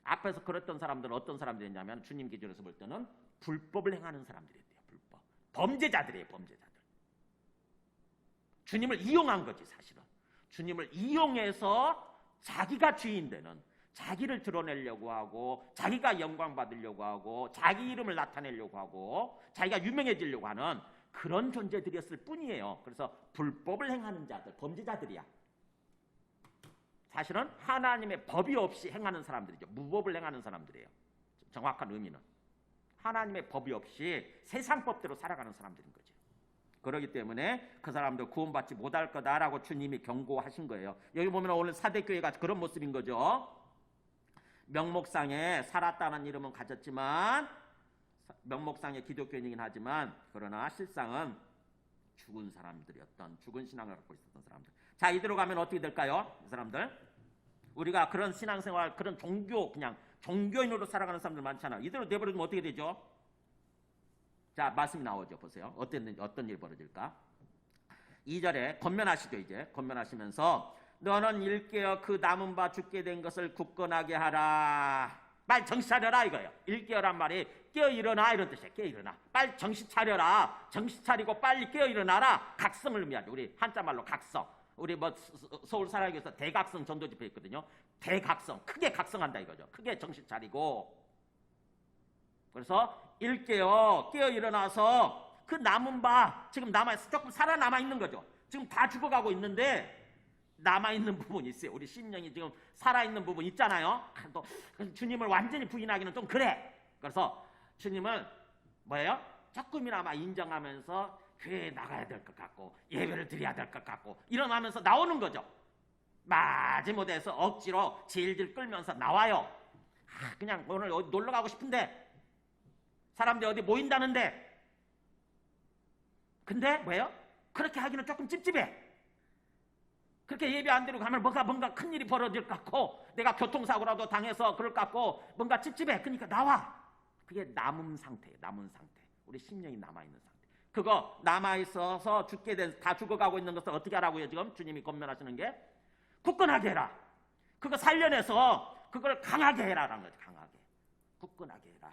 Speaker 1: 앞에서 그랬던 사람들은 어떤 사람들이냐면 주님 기준에서 볼 때는 불법을 행하는 사람들이에요. 불법. 범죄자들이에요. 범죄자들. 주님을 이용한 거지 사실은. 주님을 이용해서 자기가 주인 되는, 자기를 드러내려고 하고 자기가 영광 받으려고 하고 자기 이름을 나타내려고 하고 자기가 유명해지려고 하는 그런 존재들이었을 뿐이에요. 그래서 불법을 행하는 자들, 범죄자들이야. 사실은 하나님의 법이 없이 행하는 사람들이죠. 무법을 행하는 사람들이에요. 정확한 의미는. 하나님의 법이 없이 세상 법대로 살아가는 사람들인 거죠. 그렇기 때문에 그 사람들 구원받지 못할 거다라고 주님이 경고하신 거예요. 여기 보면 오늘 사대교회가 그런 모습인 거죠. 명목상에 살았다는 이름은 가졌지만 명목상의 기독교인이긴 하지만 그러나 실상은 죽은 사람들이었던, 죽은 신앙을 갖고 있었던 사람들. 자, 이대로 가면 어떻게 될까요? 이 사람들. 우리가 그런 신앙생활, 그런 종교, 그냥 종교인으로 살아가는 사람들 많잖아. 이대로 내버려두면 어떻게 되죠? 자, 말씀이 나오죠. 보세요. 어떤 일이 벌어질까? 2절에 건면하시죠. 이제 건면하시면서 너는 일깨어 그 남은 바 죽게 된 것을 굳건하게 하라. 빨리 정신 차려라 이거예요. 일깨어란 말이 깨어 일어나 이런 뜻이에요. 깨어 일어나. 빨리 정신 차려라. 정신 차리고 빨리 깨어 일어나라. 각성을 의미하죠. 우리 한자말로 각성. 우리 뭐 서울 살아계에서 대각성 전도 집회 있거든요. 대각성. 크게 각성한다 이거죠. 크게 정신 차리고. 그래서 일깨어 깨어 일어나서 그 남은 바 지금 조금 살아남아 있는 거죠. 지금 다 죽어가고 있는데 남아있는 부분이 있어요. 우리 심령이 지금 살아있는 부분 있잖아요. 또 주님을 완전히 부인하기는 좀 그래. 그래서 주님을 뭐예요? 조금이나마 인정하면서 교회에 나가야 될 것 같고 예배를 드려야 될 것 같고 일어나면서 나오는 거죠. 마지못해서 억지로 질질 끌면서 나와요. 그냥 오늘 어디 놀러 가고 싶은데 사람들이 어디 모인다는데 근데 뭐예요? 그렇게 하기는 조금 찝찝해. 그렇게 예배 안 드리고 가면 뭔가 큰일이 벌어질 것 같고 내가 교통사고라도 당해서 그럴 것 같고 뭔가 찝찝해. 그러니까 나와. 그게 남은 상태예요. 남은 상태. 우리 심령이 남아있는 상태. 그거 남아있어서 죽게 된 다 죽어가고 있는 것을 어떻게 하라고요? 지금 주님이 권면하시는 게 굳건하게 해라. 그거 살려내서 그걸 강하게 해라라는 거죠. 강하게. 굳건하게 해라.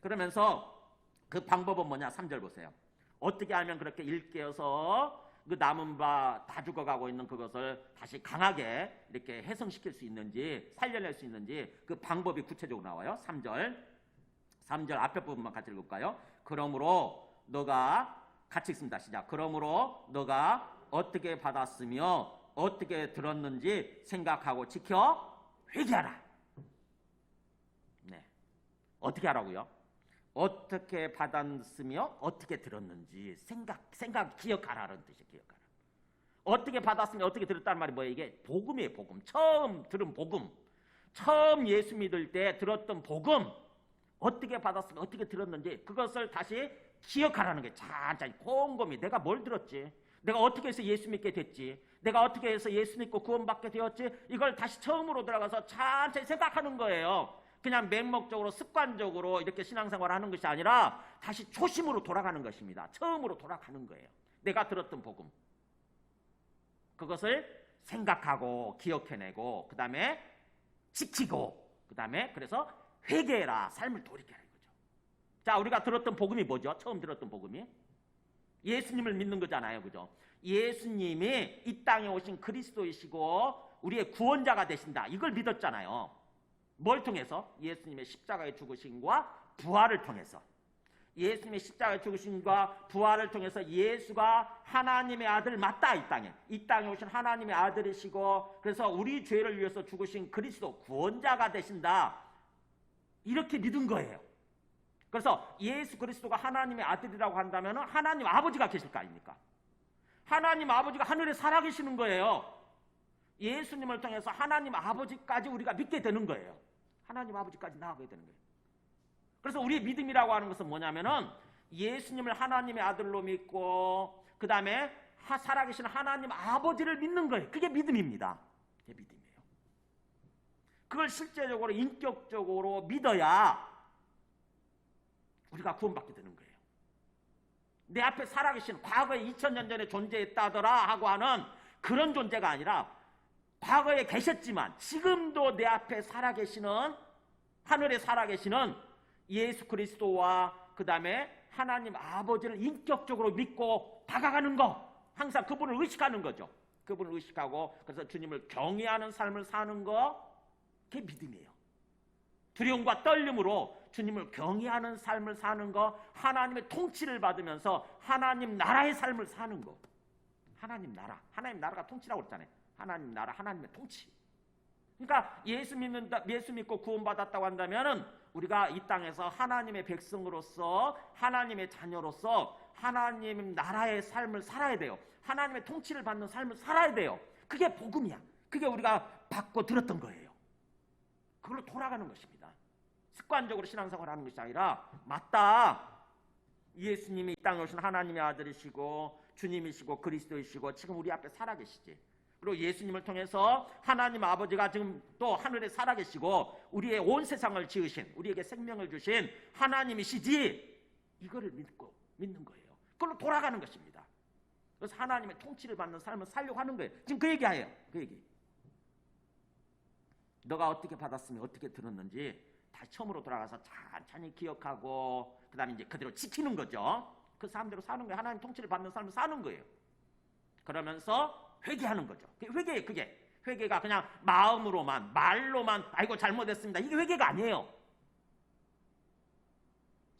Speaker 1: 그러면서 그 방법은 뭐냐? 3절 보세요. 어떻게 하면 그렇게 일깨어서 그 남은 바 다 죽어가고 있는 그것을 다시 강하게 이렇게 해성시킬 수 있는지 살려낼 수 있는지 그 방법이 구체적으로 나와요. 3절 앞에 부분만 같이 읽을까요? 그러므로 너가 같이 읽습니다. 시작. 그러므로 너가 어떻게 받았으며 어떻게 들었는지 생각하고 지켜 회개하라. 네, 어떻게 하라고요? 어떻게 받았으며 어떻게 들었는지 생각 기억하라는 뜻이에요. 기억하라. 어떻게 받았으며 어떻게 들었다는 말이 뭐예요? 이게 복음이에요. 복음. 처음 들은 복음. 처음 예수 믿을 때 들었던 복음. 어떻게 받았으며 어떻게 들었는지 그것을 다시 기억하라는 게 찬찬히 곰곰이 내가 뭘 들었지? 내가 어떻게 해서 예수 믿게 됐지? 내가 어떻게 해서 예수 믿고 구원받게 되었지? 이걸 다시 처음으로 들어가서 찬찬히 생각하는 거예요. 그냥 맹목적으로 습관적으로 이렇게 신앙생활을 하는 것이 아니라 다시 초심으로 돌아가는 것입니다. 처음으로 돌아가는 거예요. 내가 들었던 복음. 그것을 생각하고 기억해내고 그 다음에 지키고 그 다음에 그래서 회개해라. 삶을 돌이켜라 이거죠. 자, 우리가 들었던 복음이 뭐죠? 처음 들었던 복음이 예수님을 믿는 거잖아요. 그죠? 예수님이 이 땅에 오신 그리스도이시고 우리의 구원자가 되신다. 이걸 믿었잖아요. 뭘 통해서? 예수님의 십자가의 죽으심과 부활을 통해서. 예수님의 십자가의 죽으심과 부활을 통해서 예수가 하나님의 아들 맞다. 이 땅에 오신 하나님의 아들이시고 그래서 우리 죄를 위해서 죽으신 그리스도 구원자가 되신다. 이렇게 믿은 거예요. 그래서 예수 그리스도가 하나님의 아들이라고 한다면 하나님 아버지가 계실 거 아닙니까? 하나님 아버지가 하늘에 살아계시는 거예요. 예수님을 통해서 하나님 아버지까지 우리가 믿게 되는 거예요. 하나님 아버지까지 나아가게 되는 거예요. 그래서 우리의 믿음이라고 하는 것은 뭐냐면은 예수님을 하나님의 아들로 믿고 그 다음에 살아계신 하나님 아버지를 믿는 거예요. 그게 믿음입니다. 그게 믿음이에요. 그걸 실제적으로 인격적으로 믿어야 우리가 구원받게 되는 거예요. 내 앞에 살아계신 과거에 2000년 전에 존재했다더라 하고 하는 그런 존재가 아니라 과거에 계셨지만 지금도 내 앞에 살아계시는 하늘에 살아계시는 예수 그리스도와 그 다음에 하나님 아버지를 인격적으로 믿고 다가가는 거. 항상 그분을 의식하는 거죠. 그분을 의식하고 그래서 주님을 경외하는 삶을 사는 거. 그게 믿음이에요. 두려움과 떨림으로 주님을 경외하는 삶을 사는 거. 하나님의 통치를 받으면서 하나님 나라의 삶을 사는 거. 하나님 나라가 통치라고 그랬잖아요. 하나님 나라, 하나님의 통치. 그러니까 예수 믿고 구원받았다고 한다면은 우리가 이 땅에서 하나님의 백성으로서 하나님의 자녀로서 하나님 나라의 삶을 살아야 돼요. 하나님의 통치를 받는 삶을 살아야 돼요. 그게 복음이야. 그게 우리가 받고 들었던 거예요. 그걸로 돌아가는 것입니다. 습관적으로 신앙생활을 하는 것이 아니라 맞다. 예수님이 이 땅에 오신 하나님의 아들이시고 주님이시고 그리스도이시고 지금 우리 앞에 살아계시지. 그리고 예수님을 통해서 하나님 아버지가 지금 또 하늘에 살아계시고 우리의 온 세상을 지으신, 우리에게 생명을 주신 하나님이시지. 이거를 믿는 거예요. 그걸로 돌아가는 것입니다. 그래서 하나님의 통치를 받는 삶을 살려고 하는 거예요. 지금 그 얘기예요. 그 얘기. 너가 어떻게 받았으면 어떻게 들었는지 다시 처음으로 돌아가서 천천히 기억하고 그 다음에 이제 그대로 지키는 거죠. 그 사람대로 사는 거예요. 하나님 통치를 받는 삶을 사는 거예요. 그러면서 회개하는 거죠. 회개예요. 그게 회개가 그냥 마음으로만 말로만 아이고 잘못했습니다. 이게 회개가 아니에요.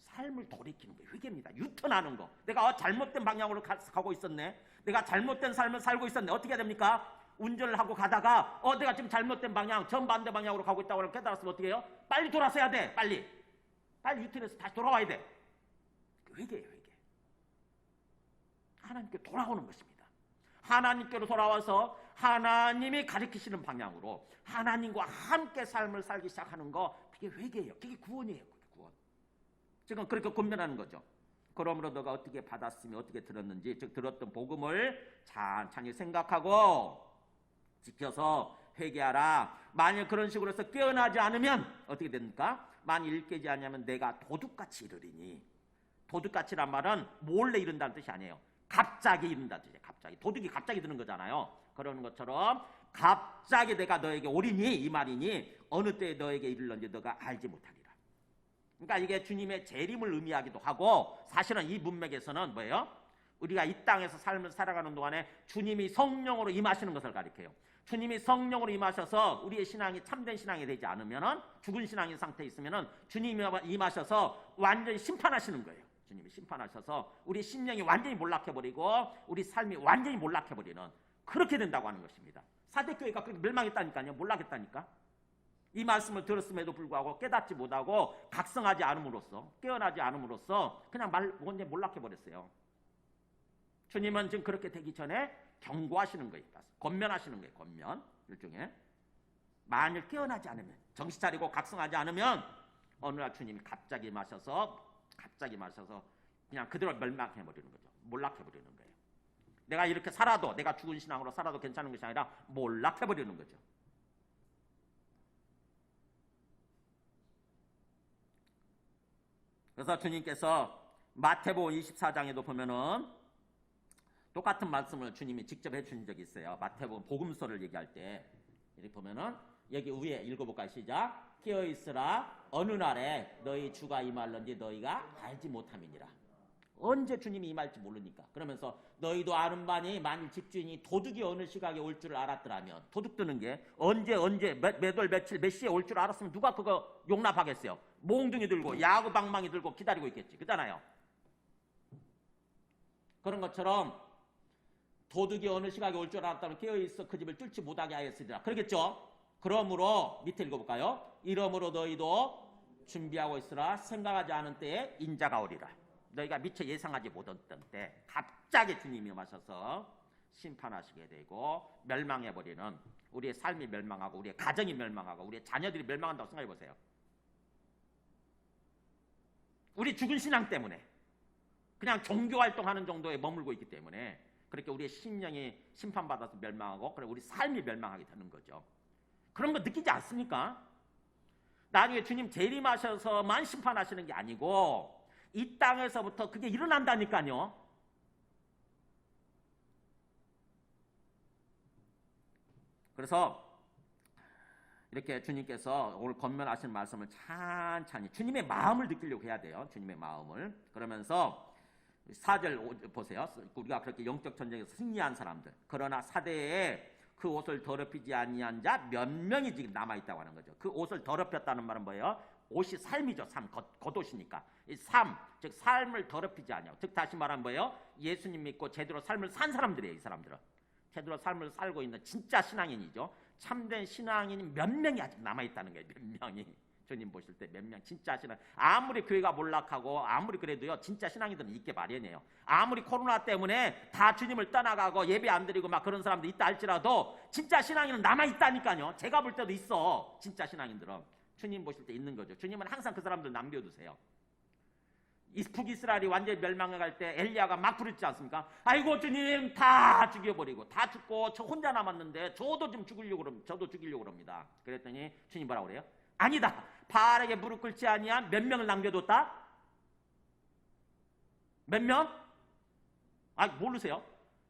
Speaker 1: 삶을 돌이키는 거예요. 회개입니다. 유턴하는 거. 내가 잘못된 방향으로 가고 있었네. 내가 잘못된 삶을 살고 있었네. 어떻게 해야 됩니까? 운전을 하고 가다가 내가 지금 잘못된 방향, 정반대 방향으로 가고 있다고 깨달았으면 어떻게 해요? 빨리 돌아서야 돼. 빨리 유턴해서 다시 돌아와야 돼. 회개예요. 회개. 하나님께 돌아오는 것입니다. 하나님께로 돌아와서 하나님이 가르치시는 방향으로 하나님과 함께 삶을 살기 시작하는 거, 그게 회개예요. 그게 구원이에요. 구원. 지금 그렇게 권면하는 거죠. 그러므로 너가 어떻게 받았으며 어떻게 들었는지, 즉 들었던 복음을 찬찬히 생각하고 지켜서 회개하라. 만일 그런 식으로 해서 깨어나지 않으면 어떻게 됩니까? 만일 깨지 않으면 내가 도둑같이 이르리니. 도둑같이란 말은 몰래 이른다는 뜻이 아니에요. 갑자기 이른다는 뜻이에요. 갑자기. 도둑이 갑자기 드는 거잖아요. 그러는 것처럼 갑자기 내가 너에게 오리니, 이 말이니 어느 때에 너에게 이르렀는지 너가 알지 못하리라. 그러니까 이게 주님의 재림을 의미하기도 하고, 사실은 이 문맥에서는 뭐예요? 우리가 이 땅에서 삶을 살아가는 동안에 주님이 성령으로 임하시는 것을 가리켜요. 주님이 성령으로 임하셔서 우리의 신앙이 참된 신앙이 되지 않으면은, 죽은 신앙인 상태에 있으면은 주님이 임하셔서 완전히 심판하시는 거예요. 주님이 심판하셔서 우리 심령이 완전히 몰락해버리고 우리 삶이 완전히 몰락해버리는, 그렇게 된다고 하는 것입니다. 사대교회가 그렇게 멸망했다니까요. 몰락했다니까. 이 말씀을 들었음에도 불구하고 깨닫지 못하고 각성하지 않음으로써, 깨어나지 않음으로써 그냥 완전히 몰락해버렸어요. 주님은 지금 그렇게 되기 전에 경고하시는 거예요. 권면하시는 거예요. 권면. 일종의. 만일 깨어나지 않으면, 정신 차리고 각성하지 않으면 어느 날 주님이 갑자기 마셔서 그냥 그대로 멸망해버리는 거죠. 몰락해버리는 거예요. 내가 이렇게 살아도, 내가 죽은 신앙으로 살아도 괜찮은 것이 아니라 몰락해버리는 거죠. 그래서 주님께서 마태복음 24장에도 보면은 똑같은 말씀을 주님이 직접 해주신 적이 있어요. 마태복음 복음서를 얘기할 때 이렇게 보면은 여기 위에 읽어볼까요? 시작. 깨어있으라. 어느 날에 너희 주가 임할런지 너희가 알지 못함이니라. 언제 주님이 임할지 모르니까. 그러면서 너희도 아는 바니 만일 집주인이 도둑이 어느 시각에 올 줄 알았더라면, 도둑 드는 게 언제 몇 월 며칠 몇 시에 올 줄 알았으면 누가 그거 용납하겠어요? 몽둥이 들고 야구 방망이 들고 기다리고 있겠지. 그렇잖아요. 그런 것처럼 도둑이 어느 시각에 올 줄 알았다면 깨어있어 그 집을 뚫지 못하게 하였으리라. 그러겠죠? 그러므로 밑에 읽어볼까요? 이러므로 너희도 준비하고 있으라. 생각하지 않은 때에 인자가 오리라. 너희가 미처 예상하지 못했던 때 갑자기 주님이 오셔서 심판하시게 되고 멸망해버리는, 우리의 삶이 멸망하고 우리의 가정이 멸망하고 우리의 자녀들이 멸망한다고 생각해보세요. 우리 죽은 신앙 때문에, 그냥 종교활동하는 정도에 머물고 있기 때문에 그렇게 우리의 심령이 심판받아서 멸망하고, 그래 우리 삶이 멸망하게 되는 거죠. 그런 거 느끼지 않습니까? 나중에 주님 재림하셔서만 심판하시는 게 아니고 이 땅에서부터 그게 일어난다니까요. 그래서 이렇게 주님께서 오늘 권면하시는 말씀을 찬찬히 주님의 마음을 느끼려고 해야 돼요. 주님의 마음을. 그러면서 4절 보세요. 우리가 그렇게 영적 전쟁에서 승리한 사람들, 그러나 사대에 그 옷을 더럽히지 아니한 자 몇 명이 지금 남아있다고 하는 거죠. 그 옷을 더럽혔다는 말은 뭐예요? 옷이 삶이죠. 삶, 겉옷이니까. 이 삶, 즉 삶을 더럽히지 아니하고, 즉 다시 말하면 뭐예요? 예수님 믿고 제대로 삶을 산 사람들이에요. 이 사람들은 제대로 삶을 살고 있는 진짜 신앙인이죠. 참된 신앙인이 몇 명이 아직 남아있다는 거예요. 몇 명이. 주님 보실 때 몇 명 진짜 신앙, 아무리 교회가 몰락하고 아무리 그래도요 진짜 신앙인들은 있게 마련이에요. 아무리 코로나 때문에 다 주님을 떠나가고 예배 안 드리고 막 그런 사람도 있다 할지라도 진짜 신앙인은 남아있다니까요. 제가 볼 때도 있어. 진짜 신앙인들은 주님 보실 때 있는 거죠. 주님은 항상 그 사람들 남겨두세요. 북이스라엘이 완전히 멸망해 갈 때 엘리야가 막 부르지 않습니까? 아이고 주님 다 죽여버리고 다 죽고 저 혼자 남았는데 저도 좀 죽이려고 그럽니다. 저도 죽이려고 그럽니다. 그랬더니 주님 뭐라고 그래요? 아니다. 바알에게 무릎 꿇지 아니한 몇 명을 남겨뒀다? 몇 명? 아 모르세요?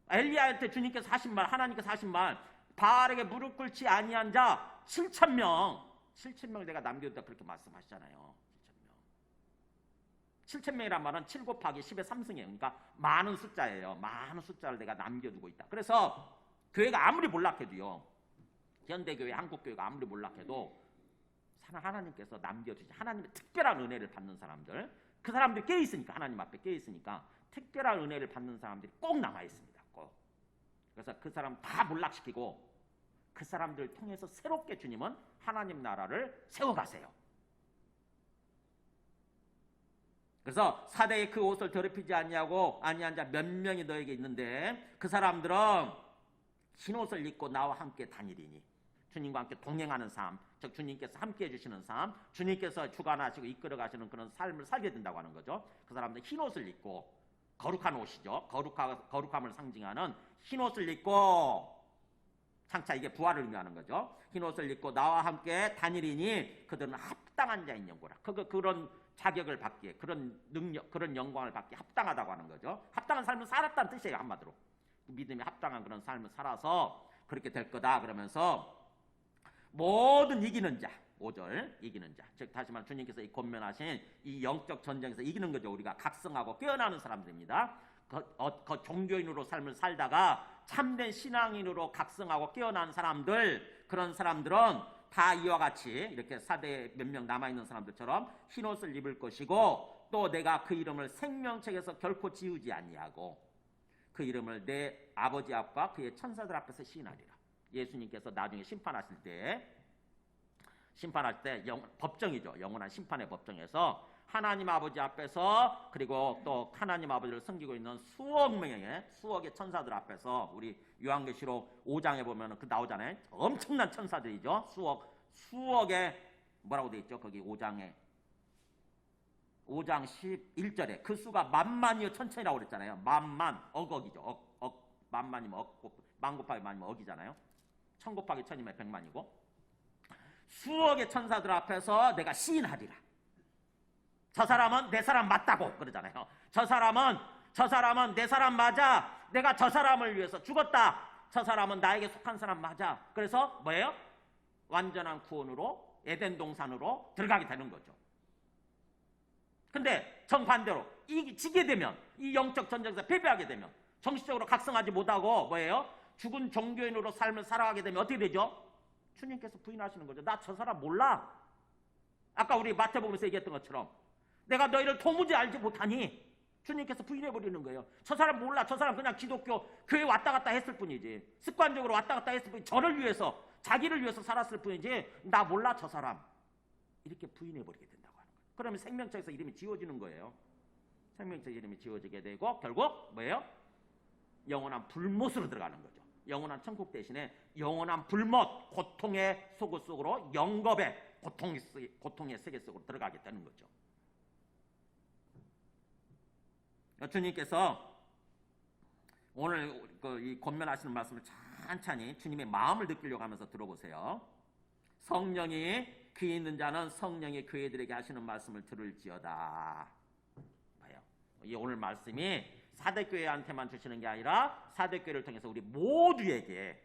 Speaker 1: 엘리야한테 주님께서 하신 말, 하나님께서 하신 말, 바알에게 무릎 꿇지 아니한 자 7,000명, 7,000명을 내가 남겨뒀다 그렇게 말씀하시잖아요. 7,000명이란 말은 7 곱하기 10의 3승이에요. 그러니까 많은 숫자예요. 많은 숫자를 내가 남겨두고 있다. 그래서 교회가 아무리 몰락해도요, 현대교회, 한국교회가 아무리 몰락해도 하나님께서 남겨주시, 하나님의 특별한 은혜를 받는 사람들, 그 사람들이 깨어있으니까, 하나님 앞에 깨어있으니까 특별한 은혜를 받는 사람들이 꼭 남아있습니다. 꼭. 그래서 그 사람 다 몰락시키고 그 사람들을 통해서 새롭게 주님은 하나님 나라를 세워가세요. 그래서 사대의 그 옷을 더럽히지 아니하고 아니한 자 몇 명이 너에게 있는데 그 사람들은 흰옷을 입고 나와 함께 다니리니, 주님과 함께 동행하는 삶, 즉 주님께서 함께 해주시는 삶, 주님께서 주관하시고 이끌어 가시는 그런 삶을 살게 된다고 하는 거죠. 그 사람들은 흰옷을 입고, 거룩한 옷이죠. 거룩함을 상징하는 흰옷을 입고, 장차 이게 부활을 의미하는 거죠. 흰옷을 입고 나와 함께 다니리니 그들은 합당한 자인 영고라. 그런 자격을 받기에, 그런 능력, 그런 영광을 받기에 합당하다고 하는 거죠. 합당한 삶을 살았다는 뜻이에요. 한마디로 믿음에 합당한 그런 삶을 살아서 그렇게 될 거다. 그러면서 모든 이기는 자, 5절 이기는 자, 즉 다시 말해 주님께서 이 권면하신 이 영적 전쟁에서 이기는 거죠. 우리가 각성하고 깨어나는 사람들입니다. 그 종교인으로 삶을 살다가 참된 신앙인으로 각성하고 깨어난 사람들, 그런 사람들은 다 이와 같이 이렇게 사대에 몇 명 남아있는 사람들처럼 흰옷을 입을 것이고, 또 내가 그 이름을 생명책에서 결코 지우지 아니하고 그 이름을 내 아버지 앞과 그의 천사들 앞에서 시인하리라. 예수님께서 나중에 심판하실 때 법정이죠. 영원한 심판의 법정에서 하나님 아버지 앞에서, 그리고 또 하나님 아버지를 섬기고 있는 수억의 천사들 앞에서, 우리 요한계시록 5장에 보면 그 나오잖아요. 엄청난 천사들이죠. 수억의 뭐라고 돼 있죠? 거기 5장 11절에 그 수가 만만이요 천천이라고 그랬잖아요. 만만, 억이죠. 만만이면 만 곱하기 만이면 억이잖아요. 천 곱하기 천이면 100만이고, 수억의 천사들 앞에서 내가 시인하리라. 저 사람은 내 사람 맞다고 그러잖아요. 저 사람은 내 사람 맞아. 내가 저 사람을 위해서 죽었다. 저 사람은 나에게 속한 사람 맞아. 그래서 뭐예요? 완전한 구원으로 에덴 동산으로 들어가게 되는 거죠. 근데 정반대로 지게 되면, 이 영적 전쟁에서 패배하게 되면, 정신적으로 각성하지 못하고 뭐예요? 죽은 종교인으로 삶을 살아가게 되면 어떻게 되죠? 주님께서 부인하시는 거죠. 나 저 사람 몰라. 아까 우리 마태복음에서 얘기했던 것처럼 내가 너희를 도무지 알지 못하니, 주님께서 부인해버리는 거예요. 저 사람 몰라. 저 사람 그냥 기독교 교회 왔다 갔다 했을 뿐이지, 습관적으로 왔다 갔다 했을 뿐이지, 저를 위해서, 자기를 위해서 살았을 뿐이지 나 몰라 저 사람, 이렇게 부인해버리게 된다고 하는 거예요. 그러면 생명책에서 이름이 지워지는 거예요. 생명책 이름이 지워지게 되고 결국 뭐예요? 영원한 불못으로 들어가는 거죠. 영원한 천국 대신에 영원한 불못, 고통의 속을 속으로, 영겁의 고통의 세계 속으로 들어가게 되는 거죠. 주님께서 오늘 이 권면하시는 말씀을 찬찬히 주님의 마음을 느끼려고 하면서 들어보세요. 성령이 귀 있는 자는 성령이 그 애들에게 하시는 말씀을 들을지어다. 봐요. 이 오늘 말씀이 사대교회한테만 주시는 게 아니라 사대교회를 통해서 우리 모두에게,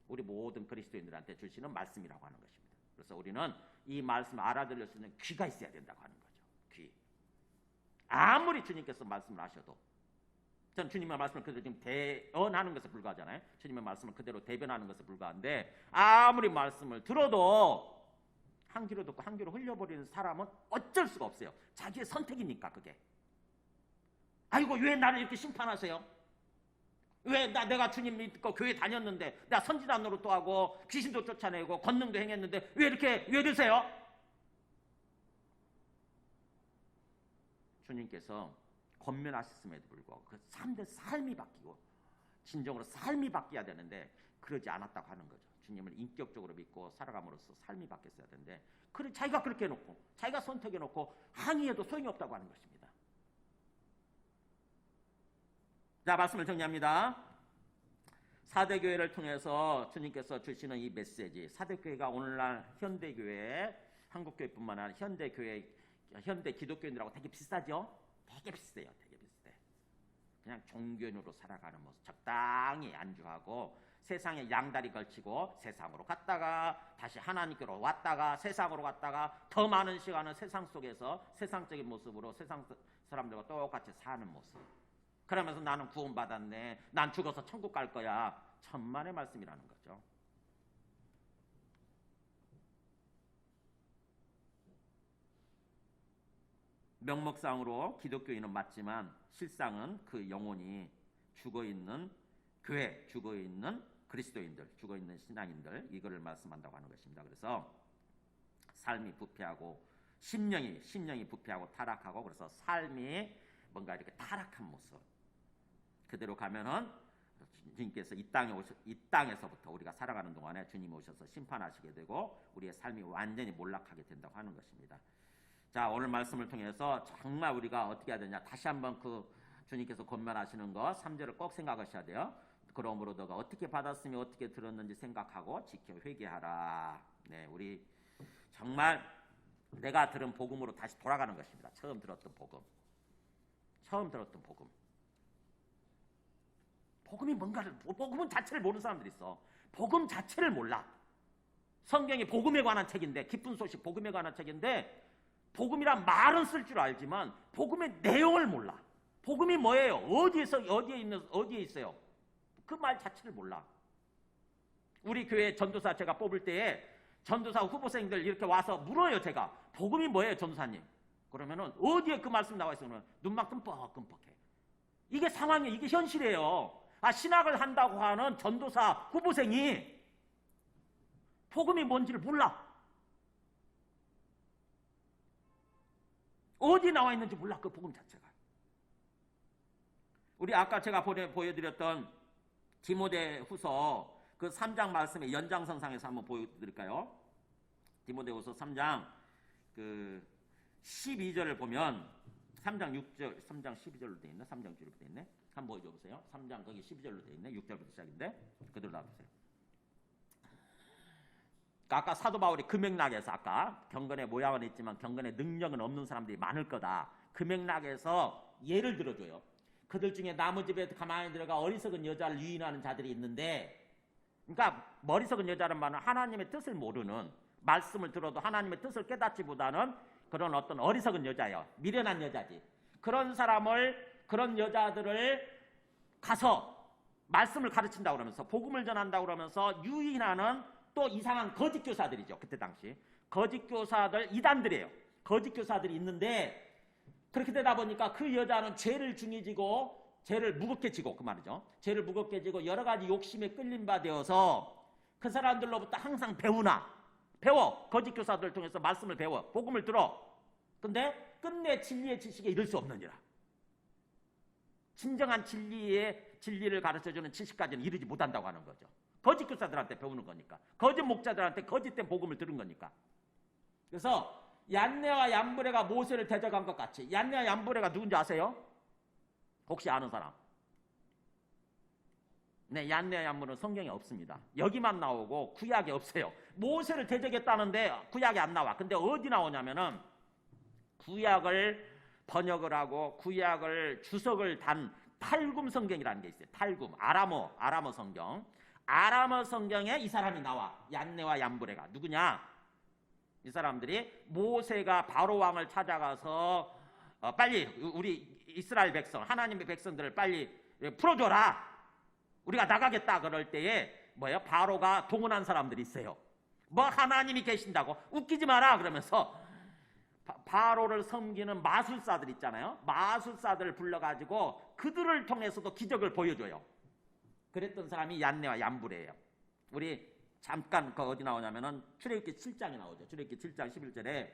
Speaker 1: 우리 모든 그리스도인들한테 주시는 말씀이라고 하는 것입니다. 그래서 우리는 이 말씀을 알아들을 수 있는 귀가 있어야 된다고 하는 거죠. 귀. 아무리 주님께서 말씀을 하셔도, 전 주님의 말씀을 그대로 지금 대언하는 것에 불과하잖아요. 주님의 말씀을 그대로 대변하는 것에 불과한데, 아무리 말씀을 들어도 한 귀로 듣고 한 귀로 흘려버리는 사람은 어쩔 수가 없어요. 자기의 선택이니까 그게. 아이고 왜 나를 이렇게 심판하세요? 왜 내가 주님 믿고 교회 다녔는데, 나 선지자 노릇도 하고 귀신도 쫓아내고 권능도 행했는데 왜 이러세요? 주님께서 권면하셨음에도 불구하고 그 삶이 바뀌고 진정으로 삶이 바뀌어야 되는데 그러지 않았다고 하는 거죠. 주님을 인격적으로 믿고 살아감으로써 삶이 바뀌었어야 되는데, 자기가 그렇게 해놓고 자기가 선택해놓고 항의해도 소용이 없다고 하는 것입니다. 자, 말씀을 정리합니다. 사대교회를 통해서 주님께서 주시는 이 메시지, 사대교회가 오늘날 현대교회, 한국교회뿐만 아니라 현대교회, 현대 기독교인들하고 되게 비슷하죠? 되게 비슷해요. 되게 비슷해. 그냥 종교인으로 살아가는 모습, 적당히 안주하고 세상에 양다리 걸치고 세상으로 갔다가 다시 하나님께로 왔다가 세상으로 갔다가 더 많은 시간을 세상 속에서 세상적인 모습으로 세상 사람들과 똑같이 사는 모습. 그러면서 나는 구원받았네, 난 죽어서 천국 갈 거야. 천만의 말씀이라는 거죠. 명목상으로 기독교인은 맞지만 실상은 그 영혼이 죽어있는 교회, 죽어있는 그리스도인들, 죽어있는 신앙인들, 이거를 말씀한다고 하는 것입니다. 그래서 삶이 부패하고 심령이 부패하고 타락하고, 그래서 삶이 뭔가 이렇게 타락한 모습, 그대로 가면은 주님께서 이 땅에서부터 우리가 살아가는 동안에 주님이 오셔서 심판하시게 되고 우리의 삶이 완전히 몰락하게 된다고 하는 것입니다. 자, 오늘 말씀을 통해서 정말 우리가 어떻게 해야 되냐, 다시 한번 그 주님께서 권면하시는 거 3절을 꼭 생각하셔야 돼요. 그러므로 너가 어떻게 받았으며 어떻게 들었는지 생각하고 지켜 회개하라. 네, 우리 정말 내가 들은 복음으로 다시 돌아가는 것입니다. 처음 들었던 복음. 복음이 뭔가를, 복음 자체를 모르는 사람들이 있어. 복음 자체를 몰라. 성경이 복음에 관한 책인데, 기쁜 소식 복음에 관한 책인데, 복음이란 말은 쓸 줄 알지만 복음의 내용을 몰라. 복음이 뭐예요? 어디에 있어요? 그 말 자체를 몰라. 우리 교회 전도사 제가 뽑을 때에 전도사 후보생들 이렇게 와서 물어요. 제가 복음이 뭐예요, 전도사님? 그러면은 어디에 그 말씀 나와 있으면 눈만 끔뻑끔뻑해. 이게 상황이에요. 이게 현실이에요. 신학을 한다고 하는 전도사 후보생이 복음이 뭔지를 몰라. 어디 나와 있는지 몰라, 그 복음 자체가. 우리 아까 제가 보여드렸던 디모데후서 그 3장 말씀의 연장선상에서 한번 보여드릴까요? 디모데후서 3장 그 12절을 보면 3장 6절, 3장 12절로 돼 있나? 3장 6절로 돼 있네? 한번 보여줘 보세요. 3장 거기 12절로 돼 있네. 6절부터 시작인데 그대로 놔두세요. 아까 사도 바울이 그 맥락에서, 아까 경건의 모양은 있지만 경건의 능력은 없는 사람들이 많을 거다, 그 맥락에서 예를 들어줘요. 그들 중에 나무집에 가만히 들어가 어리석은 여자를 유인하는 자들이 있는데, 그러니까 어리석은 여자는 말은 하나님의 뜻을 모르는, 말씀을 들어도 하나님의 뜻을 깨닫지보다는 그런 어떤 어리석은 여자예요. 미련한 여자지. 그런 여자들을 가서 말씀을 가르친다고 그러면서 복음을 전한다고 그러면서 유인하는 또 이상한 거짓 교사들이죠. 그때 당시 거짓 교사들, 이단들이에요. 거짓 교사들이 있는데, 그렇게 되다 보니까 그 여자는 죄를 중히 지고 죄를 무겁게 지고, 그 말이죠. 죄를 무겁게 지고 여러 가지 욕심에 끌린 바 되어서 그 사람들로부터 항상 배워. 거짓 교사들을 통해서 말씀을 배워. 복음을 들어. 근데 끝내 진리의 지식에 이를 수 없느니라. 진정한 진리를 가르쳐주는 지식까지는 이르지 못한다고 하는 거죠. 거짓 교사들한테 배우는 거니까. 거짓 목자들한테 거짓된 복음을 들은 거니까. 그래서 얀네와 얀브레가 모세를 대적한 것 같이, 얀네와 얀브레가 누군지 아세요? 혹시 아는 사람? 네, 얀네와 얀브레는 성경에 없습니다. 여기만 나오고 구약에 없어요. 모세를 대적했다는데 구약에 안 나와. 근데 어디 나오냐면은 구약을 번역을 하고 구약을 주석을 단 탈굼 성경이라는 게 있어요. 탈굼, 아람어 성경. 아람어 성경에 이 사람이 나와. 얀네와 얀브레가 누구냐? 이 사람들이 모세가 바로 왕을 찾아가서 빨리 우리 이스라엘 백성, 하나님의 백성들을 빨리 풀어줘라, 우리가 나가겠다 그럴 때에 바로가 동원한 사람들이 있어요. 뭐 하나님이 계신다고 웃기지 마라 그러면서 바로를 섬기는 마술사들 있잖아요. 마술사들을 불러가지고 그들을 통해서도 기적을 보여줘요. 그랬던 사람이 얀네와 얀브레예요. 우리 잠깐 어디 나오냐면은 출애굽기 7장에 나오죠. 출애굽기 7장 11절에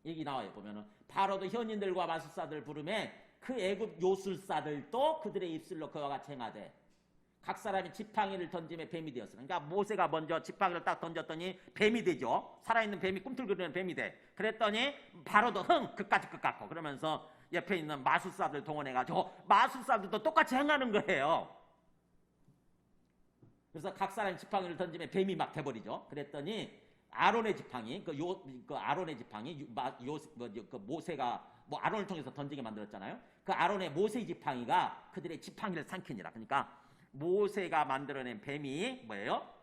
Speaker 1: 얘기 나와요. 보면은 바로도 현인들과 마술사들 부름에 그 애굽 요술사들도 그들의 입술로 그와 같이 행하되 각 사람이 지팡이를 던짐에 뱀이 되었어. 그러니까 모세가 먼저 지팡이를 딱 던졌더니 뱀이 되죠. 살아있는 뱀이 꿈틀거리는 뱀이 돼. 그랬더니 바로도 그까짓 것 같고 그러면서 옆에 있는 마술사들 동원해가지고 마술사들도 똑같이 행하는 거예요. 그래서 각 사람이 지팡이를 던지면 뱀이 막 돼버리죠. 그랬더니 아론의 지팡이, 아론의 지팡이, 모세가 뭐 아론을 통해서 던지게 만들었잖아요. 그 아론의 모세 지팡이가 그들의 지팡이를 삼키니라. 그러니까 모세가 만들어낸 뱀이 뭐예요?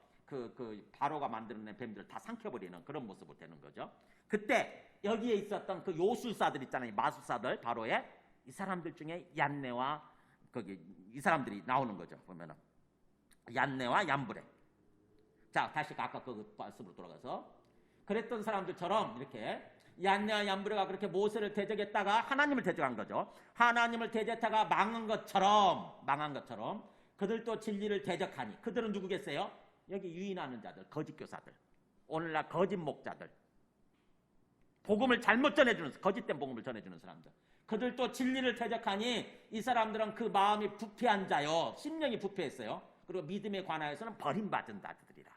Speaker 1: 바로가 만들어낸 뱀들을 다 삼켜버리는 그런 모습으로 되는 거죠. 그때 여기에 있었던 그 요술사들 있잖아요. 마술사들 바로의 이 사람들 중에 얀네와 이 사람들이 나오는 거죠. 보면은 얀네와 얀브레. 자, 다시 아까 그 말씀으로 돌아가서 그랬던 사람들처럼 이렇게 얀네와 얀브레가 그렇게 모세를 대적했다가 하나님을 대적한 거죠. 하나님을 대적하다가 망한 것처럼 그들도 진리를 대적하니 그들은 누구겠어요? 여기 유인하는 자들, 거짓 교사들, 오늘날 거짓 목자들, 복음을 잘못 전해주는, 거짓된 복음을 전해주는 사람들. 그들도 진리를 대적하니 이 사람들은 그 마음이 부패한 자요, 심령이 부패했어요. 그리고 믿음에 관하여서는 버림받은 자들이라.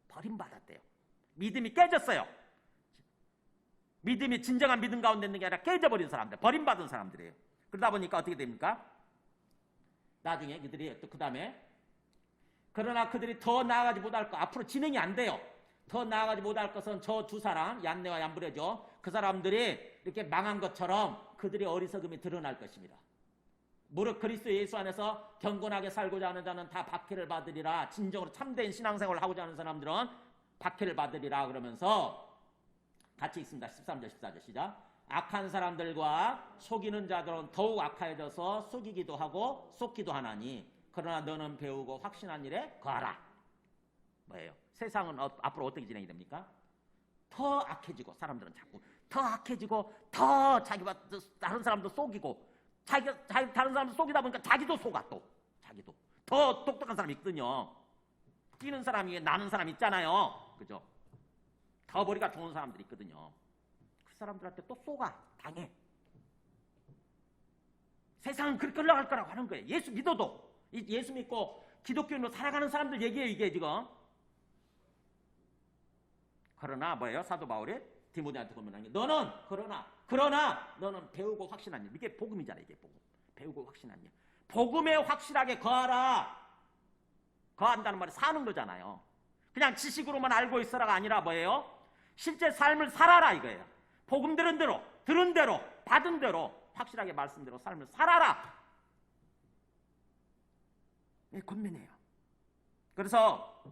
Speaker 1: 버림받았대요. 믿음이 깨졌어요. 믿음이 진정한 믿음 가운데 있는 게 아니라 깨져버린 사람들, 버림받은 사람들이에요. 그러다 보니까 어떻게 됩니까? 나중에 그들이 또 그 다음에 그러나 그들이 더 나아가지 못할 것, 앞으로 진행이 안 돼요. 더 나아가지 못할 것은 저 두 사람, 얀네와 얀브레죠. 그 사람들이 이렇게 망한 것처럼 그들의 어리석음이 드러날 것입니다. 무릇 그리스도 예수 안에서 경건하게 살고자 하는 자는 다 박해를 받으리라. 진정으로 참된 신앙생활을 하고자 하는 사람들은 박해를 받으리라. 그러면서 같이 있습니다. 13절 14절 시작. 악한 사람들과 속이는 자들은 더욱 악하여져서 속이기도 하고 속기도 하나니 그러나 너는 배우고 확신한 일에 거하라. 뭐예요? 세상은 앞으로 어떻게 진행이 됩니까? 더 악해지고 사람들은 자꾸 더 악해지고 더 자기가 다른 사람도 속이고 다른 사람도 속이다 보니까 자기도 속아 또 자기도 더 똑똑한 사람이 있거든요. 뛰는 사람이 나는 사람 있잖아요. 그죠? 더 머리가 좋은 사람들이 있거든요. 그 사람들한테 또 속아 당해. 세상은 그렇게 흘러갈 거라고 하는 거예요. 예수 믿어도 예수 믿고 기독교인으로 살아가는 사람들 얘기예요. 이게 지금. 그러나 뭐예요? 사도 바울이 디모데한테 권면하는 게 너는 그러나 너는 배우고 확신한 일. 이게 복음이잖아요. 이게 복음. 배우고 확신한 일. 복음에 확실하게 거하라. 거한다는 말이 사는 거잖아요. 그냥 지식으로만 알고 있어라가 아니라 뭐예요? 실제 삶을 살아라 이거예요. 복음 들은 대로 받은 대로 확실하게 말씀대로 삶을 살아라. 이 권면이에요. 그래서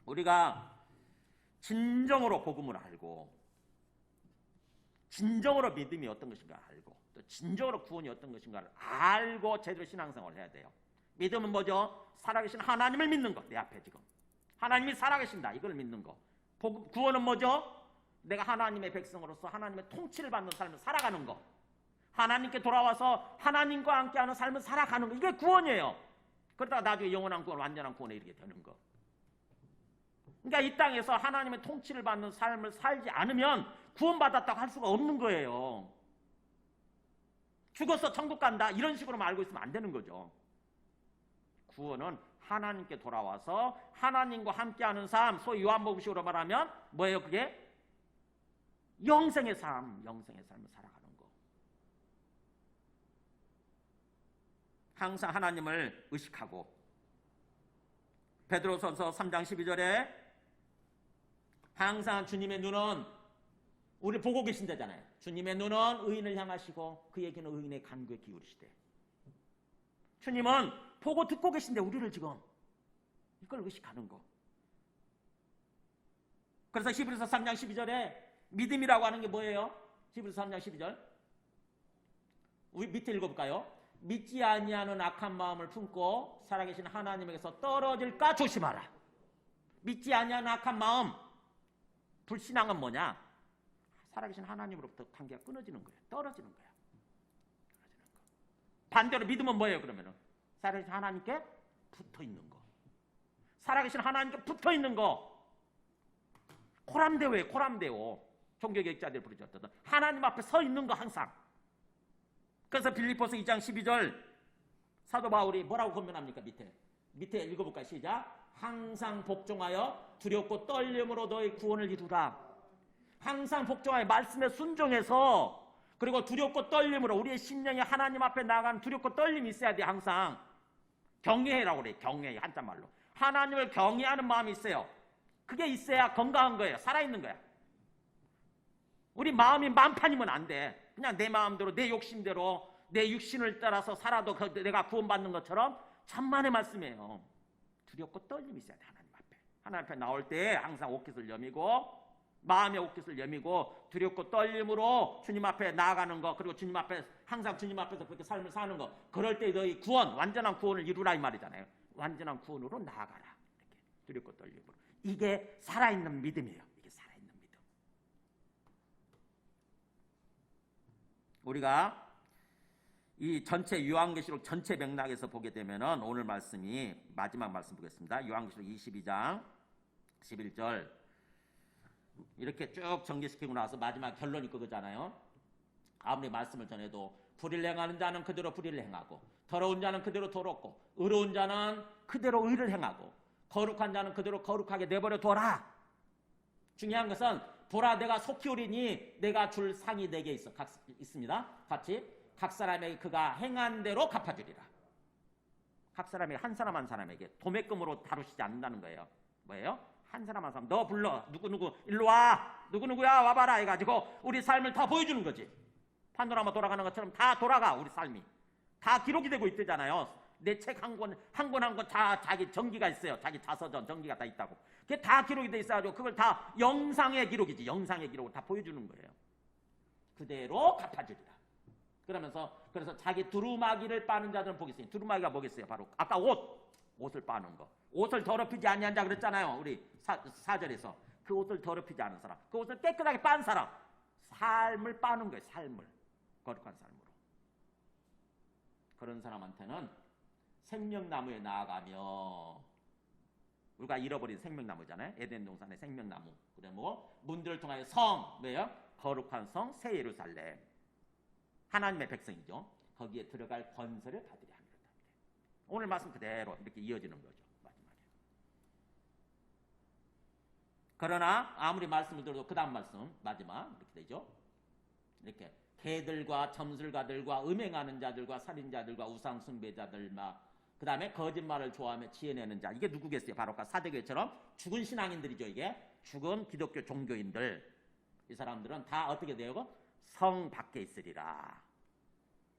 Speaker 1: 우리가 진정으로 복음을 알고 진정으로 믿음이 어떤 것인가 알고 또 진정으로 구원이 어떤 것인가를 알고 제대로 신앙생활을 해야 돼요. 믿음은 뭐죠? 살아계신 하나님을 믿는 것. 내 앞에 지금 하나님이 살아계신다 이걸 믿는 거. 구원은 뭐죠? 내가 하나님의 백성으로서 하나님의 통치를 받는 삶을 살아가는 거. 하나님께 돌아와서 하나님과 함께하는 삶을 살아가는 거. 이게 구원이에요. 그러다가 나중에 영원한 구원, 완전한 구원에 이르게 되는 거. 그러니까 이 땅에서 하나님의 통치를 받는 삶을 살지 않으면 구원받았다고 할 수가 없는 거예요. 죽어서 천국 간다 이런 식으로만 알고 있으면 안 되는 거죠. 구원은 하나님께 돌아와서 하나님과 함께하는 삶, 소위 요한복음식으로 말하면 뭐예요 그게? 영생의 삶을 살아가는 거. 항상 하나님을 의식하고 베드로전서 3장 12절에 항상 주님의 눈은 우리 보고 계신다잖아요. 주님의 눈은 의인을 향하시고 그에게는 의인의 간구에 기울이시되. 주님은 보고 듣고 계신데 우리를 지금 이걸 의식하는 거. 그래서 히브리서 3장 12절에 믿음이라고 하는 게 뭐예요? 히브리서 3장 12절 우리 밑에 읽어볼까요? 믿지 아니하는 악한 마음을 품고 살아계신 하나님에게서 떨어질까 조심하라. 믿지 아니하는 악한 마음. 불신앙은 뭐냐? 살아계신 하나님으로부터 관계가 끊어지는 거예요. 떨어지는 거예요. 반대로 믿음은 뭐예요 그러면은? 살아계신 하나님께 붙어있는 거. 살아계신 하나님께 붙어있는 거. 코람데오예요. 코람데오. 종교개혁자들이 부르셨던 하나님 앞에 서 있는 거 항상. 그래서 빌립보서 2장 12절 사도 바울이 뭐라고 권면합니까? 밑에 읽어볼까요? 시작. 항상 복종하여 두렵고 떨림으로 너의 구원을 이루라. 항상 복종하여 말씀에 순종해서 그리고 두렵고 떨림으로 우리의 심령이 하나님 앞에 나가는 두렵고 떨림이 있어야 돼. 항상 경외라고 그래. 경외 한자말로 하나님을 경외하는 마음이 있어요. 그게 있어야 건강한 거예요. 살아있는 거야. 우리 마음이 만판이면 안 돼. 그냥 내 마음대로 내 욕심대로 내 육신을 따라서 살아도 내가 구원받는 것처럼 천만의 말씀이에요. 두렵고 떨림이 있어야 돼. 하나님 앞에 나올 때 항상 옷깃을 여미고 마음의 옷깃을 여미고 두렵고 떨림으로 주님 앞에 나아가는 거, 그리고 주님 앞에 항상 주님 앞에서 그렇게 삶을 사는 거. 그럴 때 너희 구원, 완전한 구원을 이루라 이 말이잖아요. 완전한 구원으로 나아가라. 이렇게 두렵고 떨림으로. 이게 살아있는 믿음이에요. 이게 살아있는 믿음. 우리가 이 전체 요한계시록 전체 맥락에서 보게 되면은 오늘 말씀이 마지막 말씀 보겠습니다. 요한계시록 22장 11절 이렇게 쭉 전개시키고 나서 마지막 결론이 그거잖아요. 아무리 말씀을 전해도 불의를 행하는 자는 그대로 불의를 행하고, 더러운 자는 그대로 더럽고, 의로운 자는 그대로 의를 행하고, 거룩한 자는 그대로 거룩하게 내버려 둬라. 중요한 것은 보라 내가 속히 오리니 내가 줄 상이 내게 있습니다. 같이 각 사람에게 그가 행한 대로 갚아주리라. 각 사람에게 한 사람 한 사람에게 도매금으로 다루시지 않는다는 거예요. 뭐예요? 한 사람 한 사람 너 불러 누구누구 일로 와 누구누구야 와봐라 해가지고 우리 삶을 다 보여주는 거지. 판도라마 돌아가는 것처럼 다 돌아가. 우리 삶이 다 기록이 되고 있대잖아요. 내 책 한 권 한 권 다 자기 전기가 있어요. 자기 자서전 전기가 다 있다고. 그게 다 기록이 돼 있어가지고 그걸 다 영상의 기록이지. 영상의 기록을 다 보여주는 거예요. 그대로 갚아주리라. 그래서 자기 두루마기를 빠는 자들은 복이 있으니, 두루마기가 뭐겠어요? 바로 아까 옷을 빠는 거. 옷을 더럽히지 아니한 자 그랬잖아요. 우리 4절에서 그 옷을 더럽히지 않은 사람, 그 옷을 깨끗하게 빤 사람, 삶을 빠는 거예요. 삶을 거룩한 삶으로. 그런 사람한테는 생명나무에 나아가며, 우리가 잃어버린 생명나무잖아요. 에덴 동산의 생명나무. 그래 뭐 문들을 통하여 성, 뭐예요? 거룩한 성 새 예루살렘, 하나님의 백성이죠. 거기에 들어갈 권세를 받으려 합니다. 오늘 말씀 그대로 이렇게 이어지는 거죠. 마지막에. 그러나 아무리 말씀을 들어도 그 다음 말씀 마지막 이렇게 되죠. 이렇게 개들과 점술가들과 음행하는 자들과 살인자들과 우상 숭배자들과 그 다음에 거짓말을 좋아하며 지어내는 자, 이게 누구겠어요? 바로 아까 사대교회처럼 죽은 신앙인들이죠. 이게 죽은 기독교 종교인들. 이 사람들은 다 어떻게 돼요? 성 밖에 있으리라.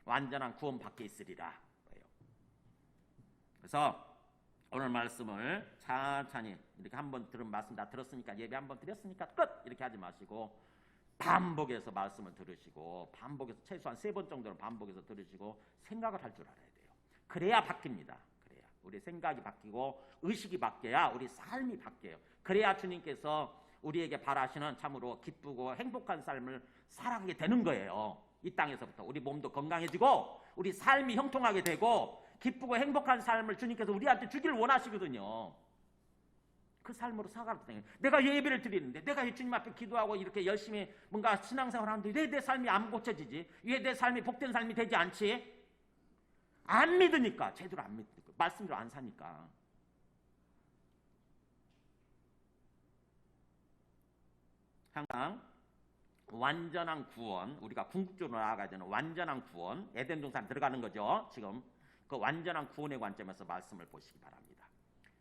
Speaker 1: 완전한 구원 밖에 있으리라. 그래서 오늘 말씀을 천천히 이렇게 한번 들은 말씀 다 들었으니까, 예배 한번 드렸으니까 끝 이렇게 하지 마시고 반복해서 말씀을 들으시고, 반복해서 최소한 3번 정도는 반복해서 들으시고 생각을 할 줄 알아야 돼요. 그래야 바뀝니다. 그래야 우리 생각이 바뀌고 의식이 바뀌어야 우리 삶이 바뀌어요. 그래야 주님께서 우리에게 바라시는 참으로 기쁘고 행복한 삶을 살아가게 되는 거예요. 이 땅에서부터 우리 몸도 건강해지고 우리 삶이 형통하게 되고 기쁘고 행복한 삶을 주님께서 우리한테 주기를 원하시거든요. 그 삶으로 살아가도 돼요. 내가 예배를 드리는데, 내가 주님 앞에 기도하고 이렇게 열심히 뭔가 신앙생활을 하는데 왜 내 삶이 안 고쳐지지? 왜 내 삶이 복된 삶이 되지 않지? 안 믿으니까. 제대로 안 믿으니까. 말씀대로 안 사니까. 항상 완전한 구원, 우리가 궁극적으로 나아가야 되는 완전한 구원, 에덴 동산 들어가는 거죠. 지금 그 완전한 구원의 관점에서 말씀을 보시기 바랍니다.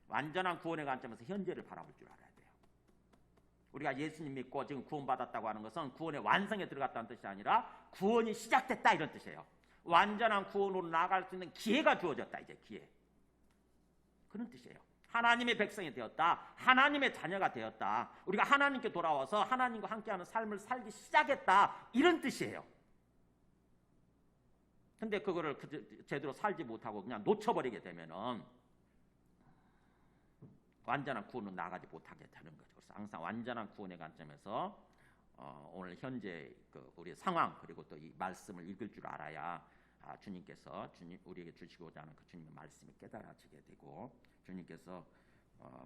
Speaker 1: 완전한 구원의 관점에서 현재를 바라볼 줄 알아야 돼요. 우리가 예수님 믿고 지금 구원받았다고 하는 것은 구원의 완성에 들어갔다는 뜻이 아니라 구원이 시작됐다 이런 뜻이에요. 완전한 구원으로 나아갈 수 있는 기회가 주어졌다. 이제 기회. 그런 뜻이에요. 하나님의 백성이 되었다. 하나님의 자녀가 되었다. 우리가 하나님께 돌아와서 하나님과 함께하는 삶을 살기 시작했다. 이런 뜻이에요. 근데 그거를 제대로 살지 못하고 그냥 놓쳐버리게 되면은 완전한 구원으로 나가지 못하게 되는 거죠. 그래서 항상 완전한 구원의 관점에서 오늘 현재 우리 상황 그리고 또 이 말씀을 읽을 줄 알아야 주님께서 우리에게 주시고자 하는 그 주님의 말씀이 깨달아지게 되고 주님께서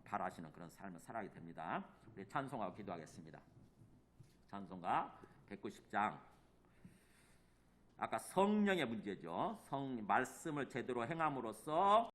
Speaker 1: 바라시는 그런 삶을 살아가게 됩니다. 우리 찬송하고 기도하겠습니다. 찬송가 190장. 아까 성령의 문제죠. 말씀을 제대로 행함으로써